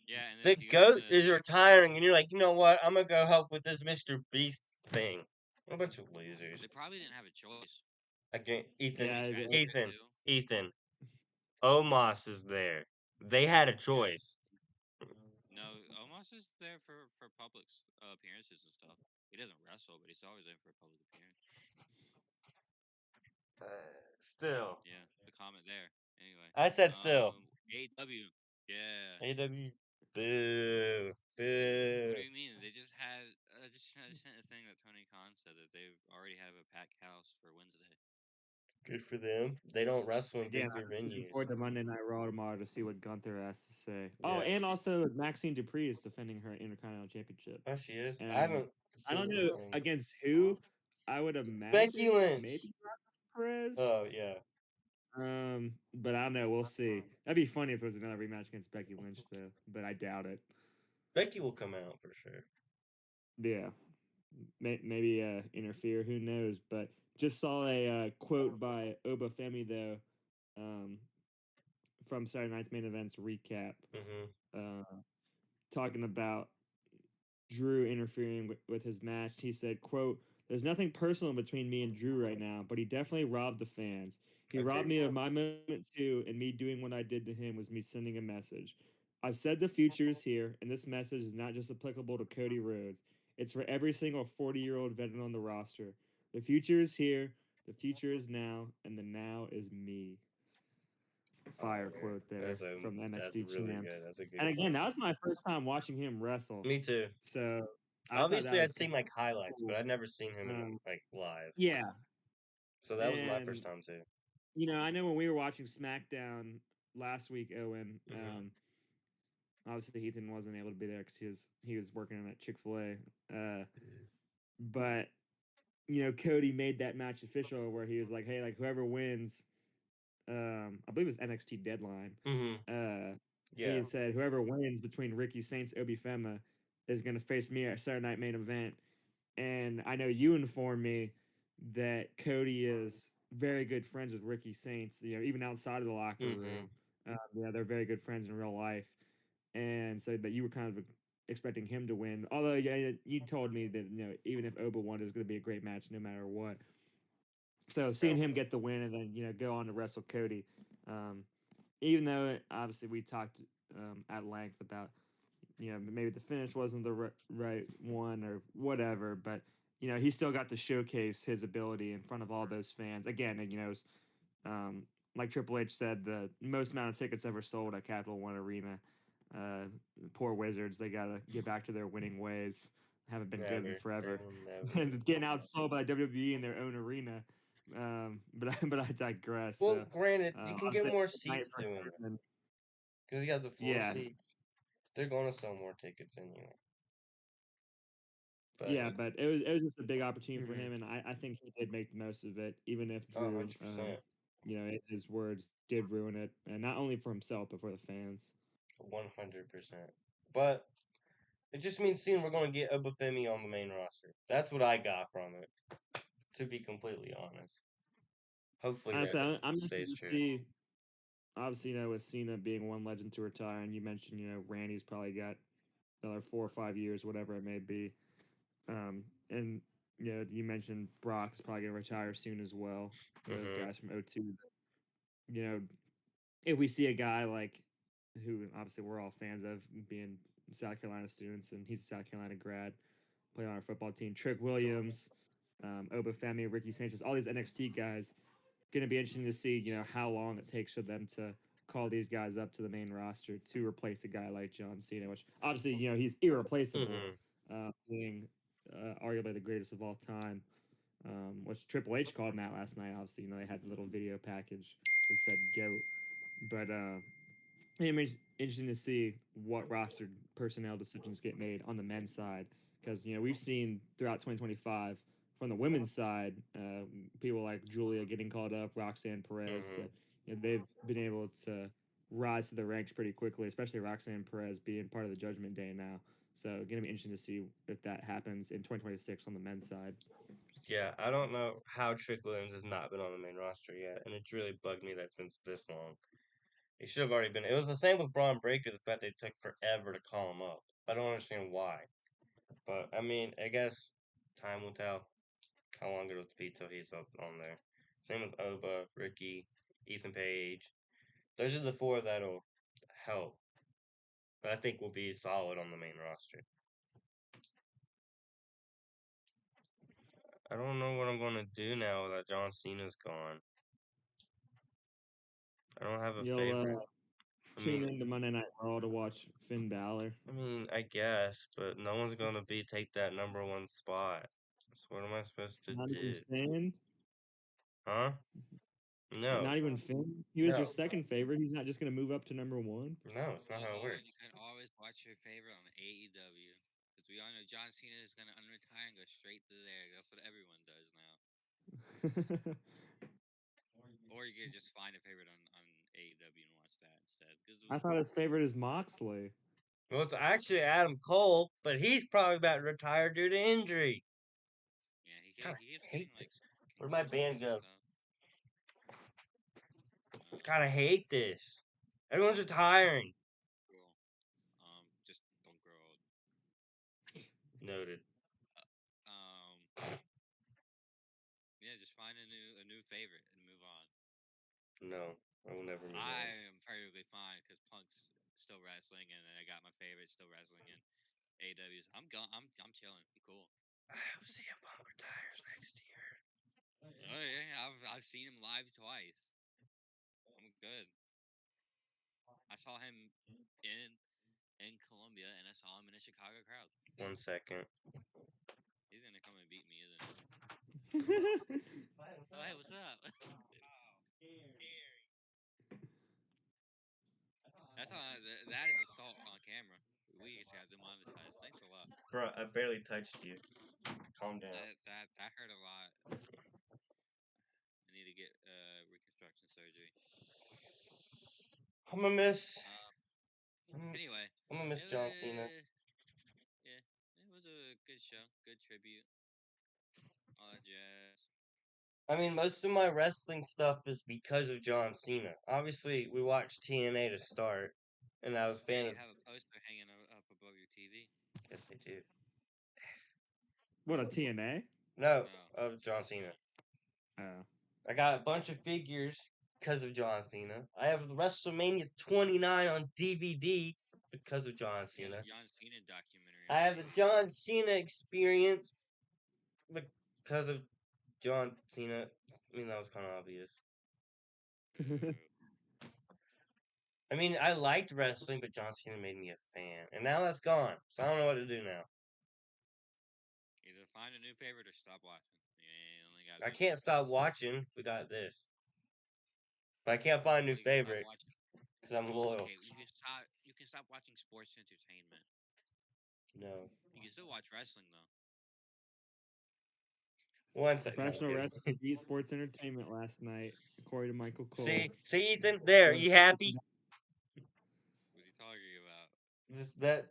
Yeah, and then The if you go to GOAT the is UFC, retiring, and you're like, you know what? I'm gonna go help with this Mr. Beast thing. A bunch of losers. they probably didn't have a choice. Again, Didn't Yeah, he try to do it Ethan, too? Ethan. Omos is there. They had a Yeah. choice. No, Omos is there for public appearances and stuff. He doesn't wrestle, but he's always there for a public appearance. Still, Yeah, the comment there. Anyway, I said still. AW. Yeah. AW. Boo. What Boo. do you mean? They just had I just sent a thing that Tony Khan said that they already have a packed house for Wednesday. Good for them. They don't wrestle in again, bigger I'm just looking venues. forward to Monday Night Raw tomorrow to see what Gunther has to say. Oh, Yeah. and also Maxine Dupree is defending her Intercontinental Championship, Oh, she is. I and haven't I seen don't know anything. against who. I would Becky imagine Lynch. maybe Perez. Oh yeah. But I don't know. We'll see. That'd be funny if it was another rematch against Becky Lynch, though. But I doubt it. Becky will come out for sure. Yeah, maybe interfere. Who knows? But just saw a quote by Oba Femi though, um, from Saturday Night's main events recap, Mm-hmm. uh, talking about Drew interfering with his match. He said, quote, "There's nothing personal between me and Drew right now, but he definitely robbed the fans. He robbed Agreed. me of my moment too, and me doing what I did to him was me sending a message. I've said the future is here, and this message is not just applicable to Cody Rhodes. It's for every single 40-year-old veteran on the roster. The future is here, the future is now, and the now is me." Fire Fire. quote there from the That's NXT really champ. good. That's a good And again, quote. that was my first time watching him wrestle. Me too. So I thought that Obviously, was I'd kind seen of like highlights, but cool. I'd never seen him in Um, like live. yeah, So that was my first and time too. I know when we were watching SmackDown last week, Owen. Mm-hmm. Obviously, Ethan wasn't able to be there because he was working at Chick-fil-A. But Cody made that match official where he was like, "Hey, like whoever wins, I believe it was NXT Deadline. Mm-hmm. He Yeah. had said whoever wins between Ricky Saints Obi Fema is going to face me at Saturday Night Main Event." And I know you informed me that Cody is very good friends with Ricky Saints. Even outside of the locker Mm-hmm. room, they're very good friends in real life. And so that you were kind of expecting him to win. Although, yeah, you told me that even if Oba won, it was going to be a great match no matter what. So seeing Yeah. him get the win and then go on to wrestle Cody, um, even though obviously we talked at length about maybe the finish wasn't the right one or whatever, but he still got to showcase his ability in front of all those fans again. And um, like Triple H said, the most amount of tickets ever sold at Capital One Arena. Uh, poor Wizards, they gotta get back to their winning ways. Haven't been good in Never. They forever, will never. and getting outsold by WWE in their own arena. But I digress. Well, granted, you can get Obviously, more night seats for doing that Hardman. because you got the floor Yeah, seats. They're going to sell more tickets anyway. But yeah, but it was just a big opportunity for mm-hmm. him, and I think he did make the most of it, even if Oh, Drew, 100%. in his words, did ruin it, and not only for himself but for the fans. 100%. But it just means soon we're going to get Obafemi on the main roster. That's what I got from it, to be completely honest. Hopefully Honestly, that I'm interested stays to true. see. Obviously, with Cena being one legend to retire, and you mentioned, Randy's probably got another 4 or 5 years, whatever it may be. And you mentioned Brock's probably gonna retire soon as well. Those Mm-hmm. guys from '02. You know, if we see a guy like who obviously we're all fans of being South Carolina students, and he's a South Carolina grad, playing on our football team. Trick Williams, Oba Femi, Ricky Sanchez, all these NXT guys. going to be interesting to see, how long it takes for them to call these guys up to the main roster to replace a guy like John Cena, which obviously, he's irreplaceable, Mm-hmm. being arguably the greatest of all time. Which Triple H called him out last night. Obviously, they had the little video package that said "goat," but it's interesting to see what roster personnel decisions get made on the men's side because we've seen throughout 2025 from the women's side, people like Julia getting called up, Roxanne Perez, Mm-hmm. that they've been able to rise to the ranks pretty quickly, especially Roxanne Perez being part of the Judgment Day now. So, gonna be interesting to see if that happens in 2026 on the men's side. Yeah, I don't know how Trick Williams has not been on the main roster yet, and it's really bugged me that it's been this long. He should have already been. It was the same with Braun Breaker, the fact they took forever to call him up. I don't understand why. But, I mean, I guess time will tell how long it'll be till he's up on there. Same with Oba, Ricky, Ethan Page. Those are the four that'll help. But I think will be solid on the main roster. I don't know what I'm going to do now that John Cena's gone. I don't have a You'll favorite. I tune mean, into Monday Night Raw to watch Finn Balor. I guess, but no one's gonna take that number one spot. So what am I supposed to Not even do? Finn. Huh? No, Not even Finn. He was your no, second favorite. He's not just gonna move up to number one. no. It's not Well, how it Owen, you works. can always watch your favorite on AEW. Because we all know John Cena is going to unretire and go straight to there. That's what everyone does now. Or you could just find a favorite on AEW and watch that instead. Because, I thought his favorite is Moxley. Well, it's actually Adam Cole, but he's probably about to retire due to injury. yeah, God, he keeps I getting, hate like, this. Where'd my concussions band and go? stuff. God, I hate this. Everyone's retiring. Cool. Just don't grow old. Noted. Yeah, just find a new favorite and move on. No, I will never move I on. am perfectly fine because Punk's still wrestling, and I got my favorite still wrestling in AW's. I'm chilling. I'm cool. I hope CM Punk retires next year. Oh yeah, I've seen him live twice. I'm good. I saw him in in Columbia, and I saw him in a Chicago crowd. 1 second. He's gonna come and beat me, isn't he? Oh hey, what's up? That's all. That is assault on camera. We just got demonetized. Thanks a lot. Bro, I barely touched you. Calm down. That hurt a lot. I need to get reconstruction surgery. I'm gonna miss. Um. I'm, Anyway, I'm gonna miss it John Cena. was yeah, it was a good show, good tribute, all that jazz. I mean, most of my wrestling stuff is because of John Cena. Obviously, we watched TNA to start, and I was a Hey, fan you of. have a poster hanging up above your TV? Yes, I do. What, a TNA? No, No, of John John Cena. Cena. Oh. I got a bunch of figures because of John Cena. I have the WrestleMania 29 on DVD because of John You got a Cena. John Cena documentary I on have the John Cena experience because of John Cena. I mean, that was kind of obvious. True. I mean, I liked wrestling, but John Cena made me a fan. And now that's gone. So I don't know what to do now. Either find a new favorite or stop watching. You only got I one can't stop choice. watching. We got this. But I can't find a new Well, you can stop favorite watching. because I'm Well, loyal. okay, you can stop watching sports entertainment. No. You can still watch wrestling though. 1 second. No, I'm Professional kidding. wrestling beat sports entertainment last night, according to Michael Cole. See, Ethan? There. So, You happy? What are you talking about? That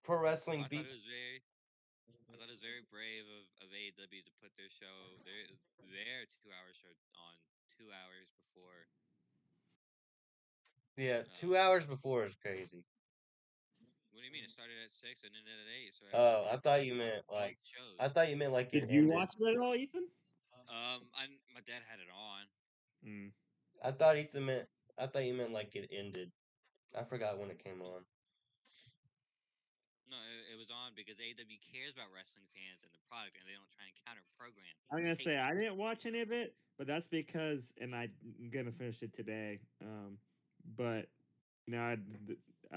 pro wrestling Well, beats. I thought it was very brave of AEW to put their 2 hour show on 2 hours before. Yeah, Um, 2 hours before is crazy. what do you mean? It started at 6 and ended at 8, so everyone Oh, I could thought like you watch meant both like. I shows. thought you meant like it did you ended. watch it at all, Ethan? My dad had it on. Mm. I thought Ethan meant. I thought you meant like it ended. I forgot when it came on. No, it was on because AEW cares about wrestling fans and the product, and they don't try and counter program I'm or gonna take say I things. didn't watch any of it, but that's because, and I'm gonna finish it today. But you know, I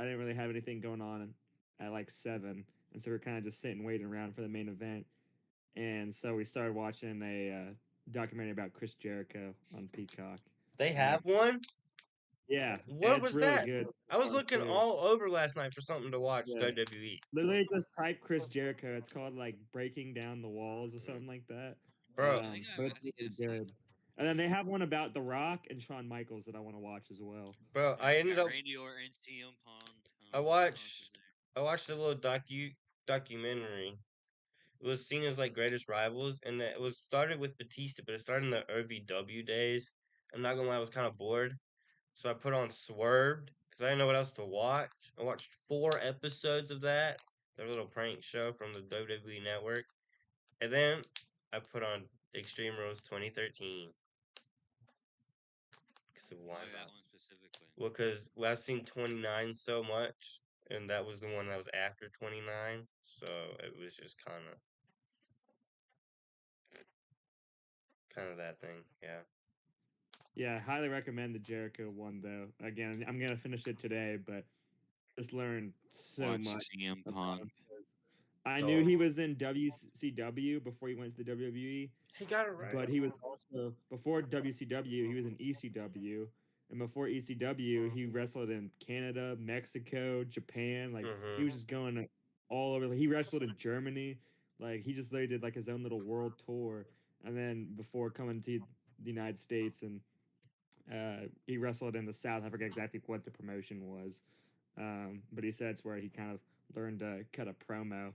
didn't really have anything going on at like 7, and so we're kind of just sitting waiting around for the main event. And so we started watching a documentary about Chris Jericho on Peacock, They and have one. yeah, and What it's was really that? good so I was far looking too. all over last night for something to watch Yeah, WWE. literally just type Chris Jericho. It's called like Breaking Down the Walls or something like that. Bro, But it's I think really I've seen it. good. And then they have one about The Rock and Shawn Michaels that I want to watch as well. bro, Yeah, I it's ended got up Randy Orton, CM Punk. I Punk was watched there. I watched a little documentary. It was seen as like greatest rivals, and it was started with Batista, but it started in the OVW days. I'm not gonna lie, I was kind of bored, so I put on Swerved because I didn't know what else to watch. I watched 4 episodes of that, their little prank show from the WWE Network, and then I put on Extreme Rules 2013 because why Why that not? one specifically? Well, because I've seen 29 so much, and that was the one that was after 29, so it was just kind of that thing, yeah. Yeah, I highly recommend the Jericho one though. Again, I'm gonna finish it today, but just learned so Watch much CM about Punk. him. 'Cause I knew So he was in WCW before he went to the WWE, he got it right. but he was also before WCW, he was in ECW, and before ECW, he wrestled in Canada, Mexico, Japan. Like he Mm-hmm. was just going all over. Like, he wrestled in Germany. Like he just literally did like his own little world tour, and then before coming to the United States, and he wrestled in the South. I forget exactly what the promotion was, but he said it's where he kind of learned to cut a promo,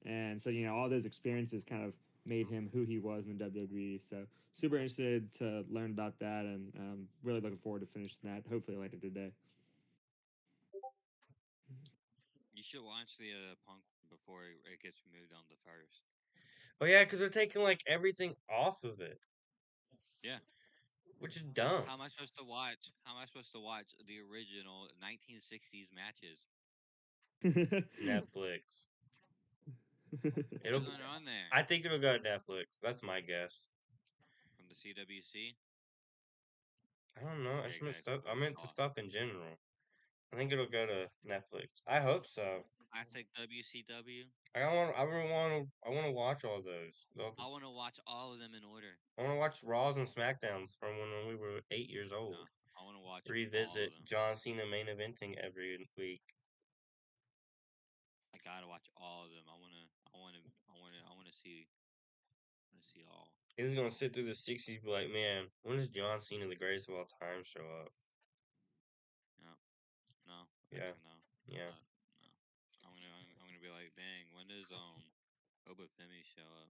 and so all those experiences kind of made him who he was in the WWE. So super interested to learn about that, and really looking forward to finishing that. Hopefully later today. You should watch the Punk before it gets removed on the first. Oh yeah, because they're taking like everything off of it, Yeah. which is dumb. How am I supposed to watch? How am I supposed to watch the original 1960s matches? Netflix. It It'll. doesn't on there I think it'll go to Netflix. That's my guess. from the CWC. I don't know. I Forget just meant exactly stuff. what I it's meant the called. stuff in general. I think it'll go to Netflix. I hope so. Classic WCW. I want. I really want to. I want to watch all those. I want to watch all of them in order. I want to watch Raws and Smackdowns from when we were 8 years No, old. I want to watch all of Revisit them. John Cena main eventing every week. I gotta watch all of them. I want to see. I want to see all. He's gonna sit through the '60s, be like, man, when does John Cena, the greatest of all time, show up? No, no, Yeah, actually no, yeah. no. I'm gonna be like, dang, when does Obafemi show up?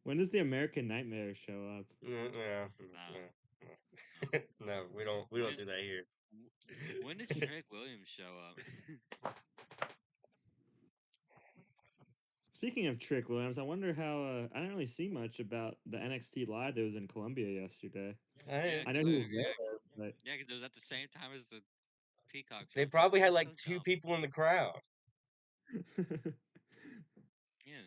When does the American Nightmare show up? Yeah. Nah, no. No, we don't. We don't When do that here. when does Trick Williams show up? Speaking of Trick Williams, I wonder how I didn't really see much about the NXT live that was in Columbia yesterday. Yeah, I know cause he was yeah, there, yeah, cause it was at the same time as the Peacock show. They I was like, probably this had is like so two dumb. people in the crowd. but Yeah,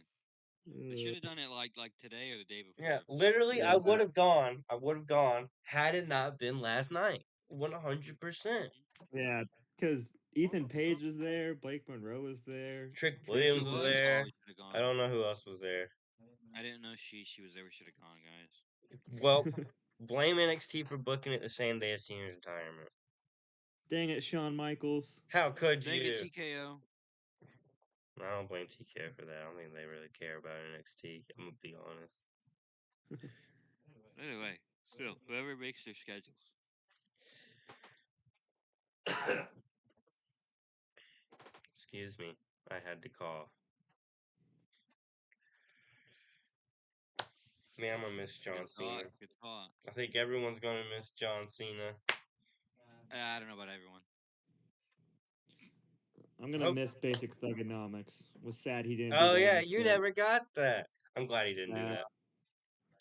they should have done it like today or the day Yeah, before. literally, I yeah, would have gone. I would have gone had it not been last night. 100%. yeah, because Ethan Page was there, Blake Monroe was there, Trick Trish She Williams was was there. was. Oh, there. we should have I gone. don't know who else was there. I didn't know she was there. We should have gone, guys. Well, blame NXT for booking it the same day as Cena's retirement. Dang it, Shawn Michaels. How could Dang it, you? TKO. I don't blame TK for that. I don't think they really care about NXT. I'm gonna be honest. Anyway, still, whoever makes their schedules. Excuse me. I had to cough. Man, I'm gonna miss Good John talk. Cena. Good talk. I think everyone's gonna miss John Cena. I don't know about everyone. I'm gonna Hope. miss basic thugonomics. Was sad he didn't do Oh that in yeah, this you film. never got that. I'm glad he didn't do Uh, that.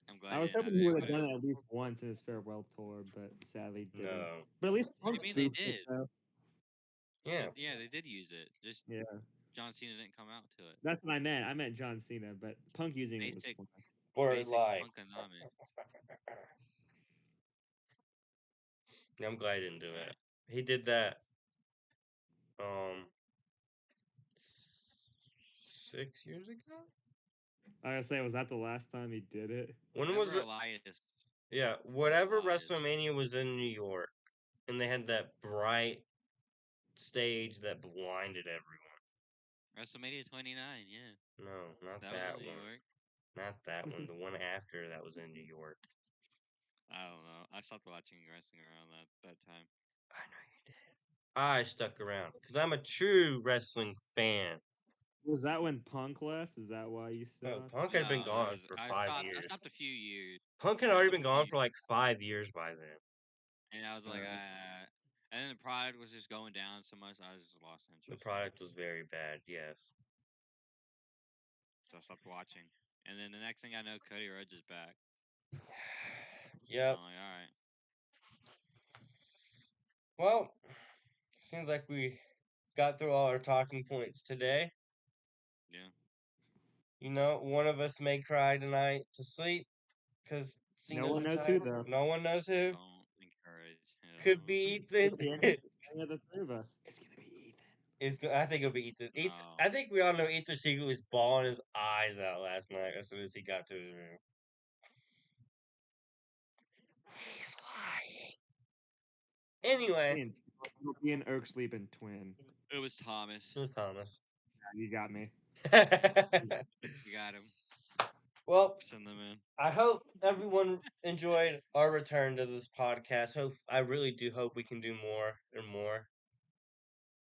I'm glad I he was didn't have hoping it. he It would have would have. done it at least once in his farewell tour, but sadly didn't. No. But at least What do you Punk's mean they goofed it did? though. Yeah. Yeah, they did use it. Just Yeah. John Cena didn't come out to it. That's what I meant. I meant John Cena, but Punk using it was Basic, fun. For basic life. punkonomics. I'm glad he didn't do Alright. that. He did that. 6 years ago. I gotta say, was that the last time he did it? When was Remember it? Elias? Yeah, whatever Elias. WrestleMania was in New York, and they had that bright stage that blinded everyone. WrestleMania 29, yeah. No, not That was that in New one. York. Not that one. The one after that was in New York. I don't know. I stopped watching wrestling around that time. I know you did. I stuck around because I'm a true wrestling fan. Was that when Punk left? Is that why you Oh, stopped? Punk No, had been it gone was for I 5 years. stopped a few years. Punk had I already stopped been a few gone for like 5 years by then. And I was like, and then the product was just going down so much, I just lost The interest. product was very bad, yes. So I stopped watching. And then the next thing I know, Cody Rhodes is back. Yep. I'm like, all right. Well, seems like we got through all our talking points today. Yeah. You know, one of us may cry tonight to sleep because No Cena's one knows who, retired. though. No one knows who. Don't encourage him. Could be Could Ethan. be any of the three of us. It's gonna be Ethan. I think it'll be Ethan. No. I think we all know Ethan Siegel was bawling his eyes out last night as soon as he got to his room. He's lying. Anyway, It'll be an Irk sleeping twin. It was Thomas. it was Thomas. Yeah, you got me. You got him. Well, Send them in. I hope everyone enjoyed our return to this podcast. I really do hope we can do more and more.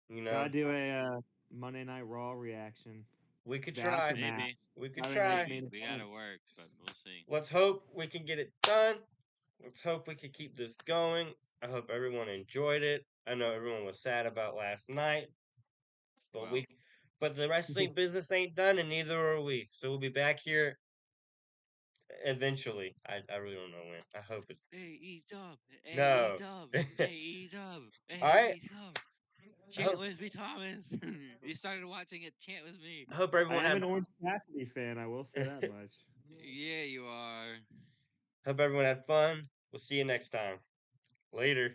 You know, Gotta do a Monday Night Raw reaction. we could The try. aftermath. Maybe. We could Saturday night's try. main We event. gotta work, but we'll see. Let's hope we can get it done. Let's hope we can keep this going. I hope everyone enjoyed it. I know everyone was sad about last night, but Well, but the wrestling business ain't done, and neither are we. So we'll be back here eventually. I really don't know when. I hope it's AE-Dub, no. AE-Dub, AE-Dub, All right. AE-Dub. I Chant hope, with me, Thomas. You started watching it. Chant with me. I hope I everyone am had. an Orange Cassidy fan. I will say that much. Yeah, you are. Hope everyone had fun. We'll see you next time. Later.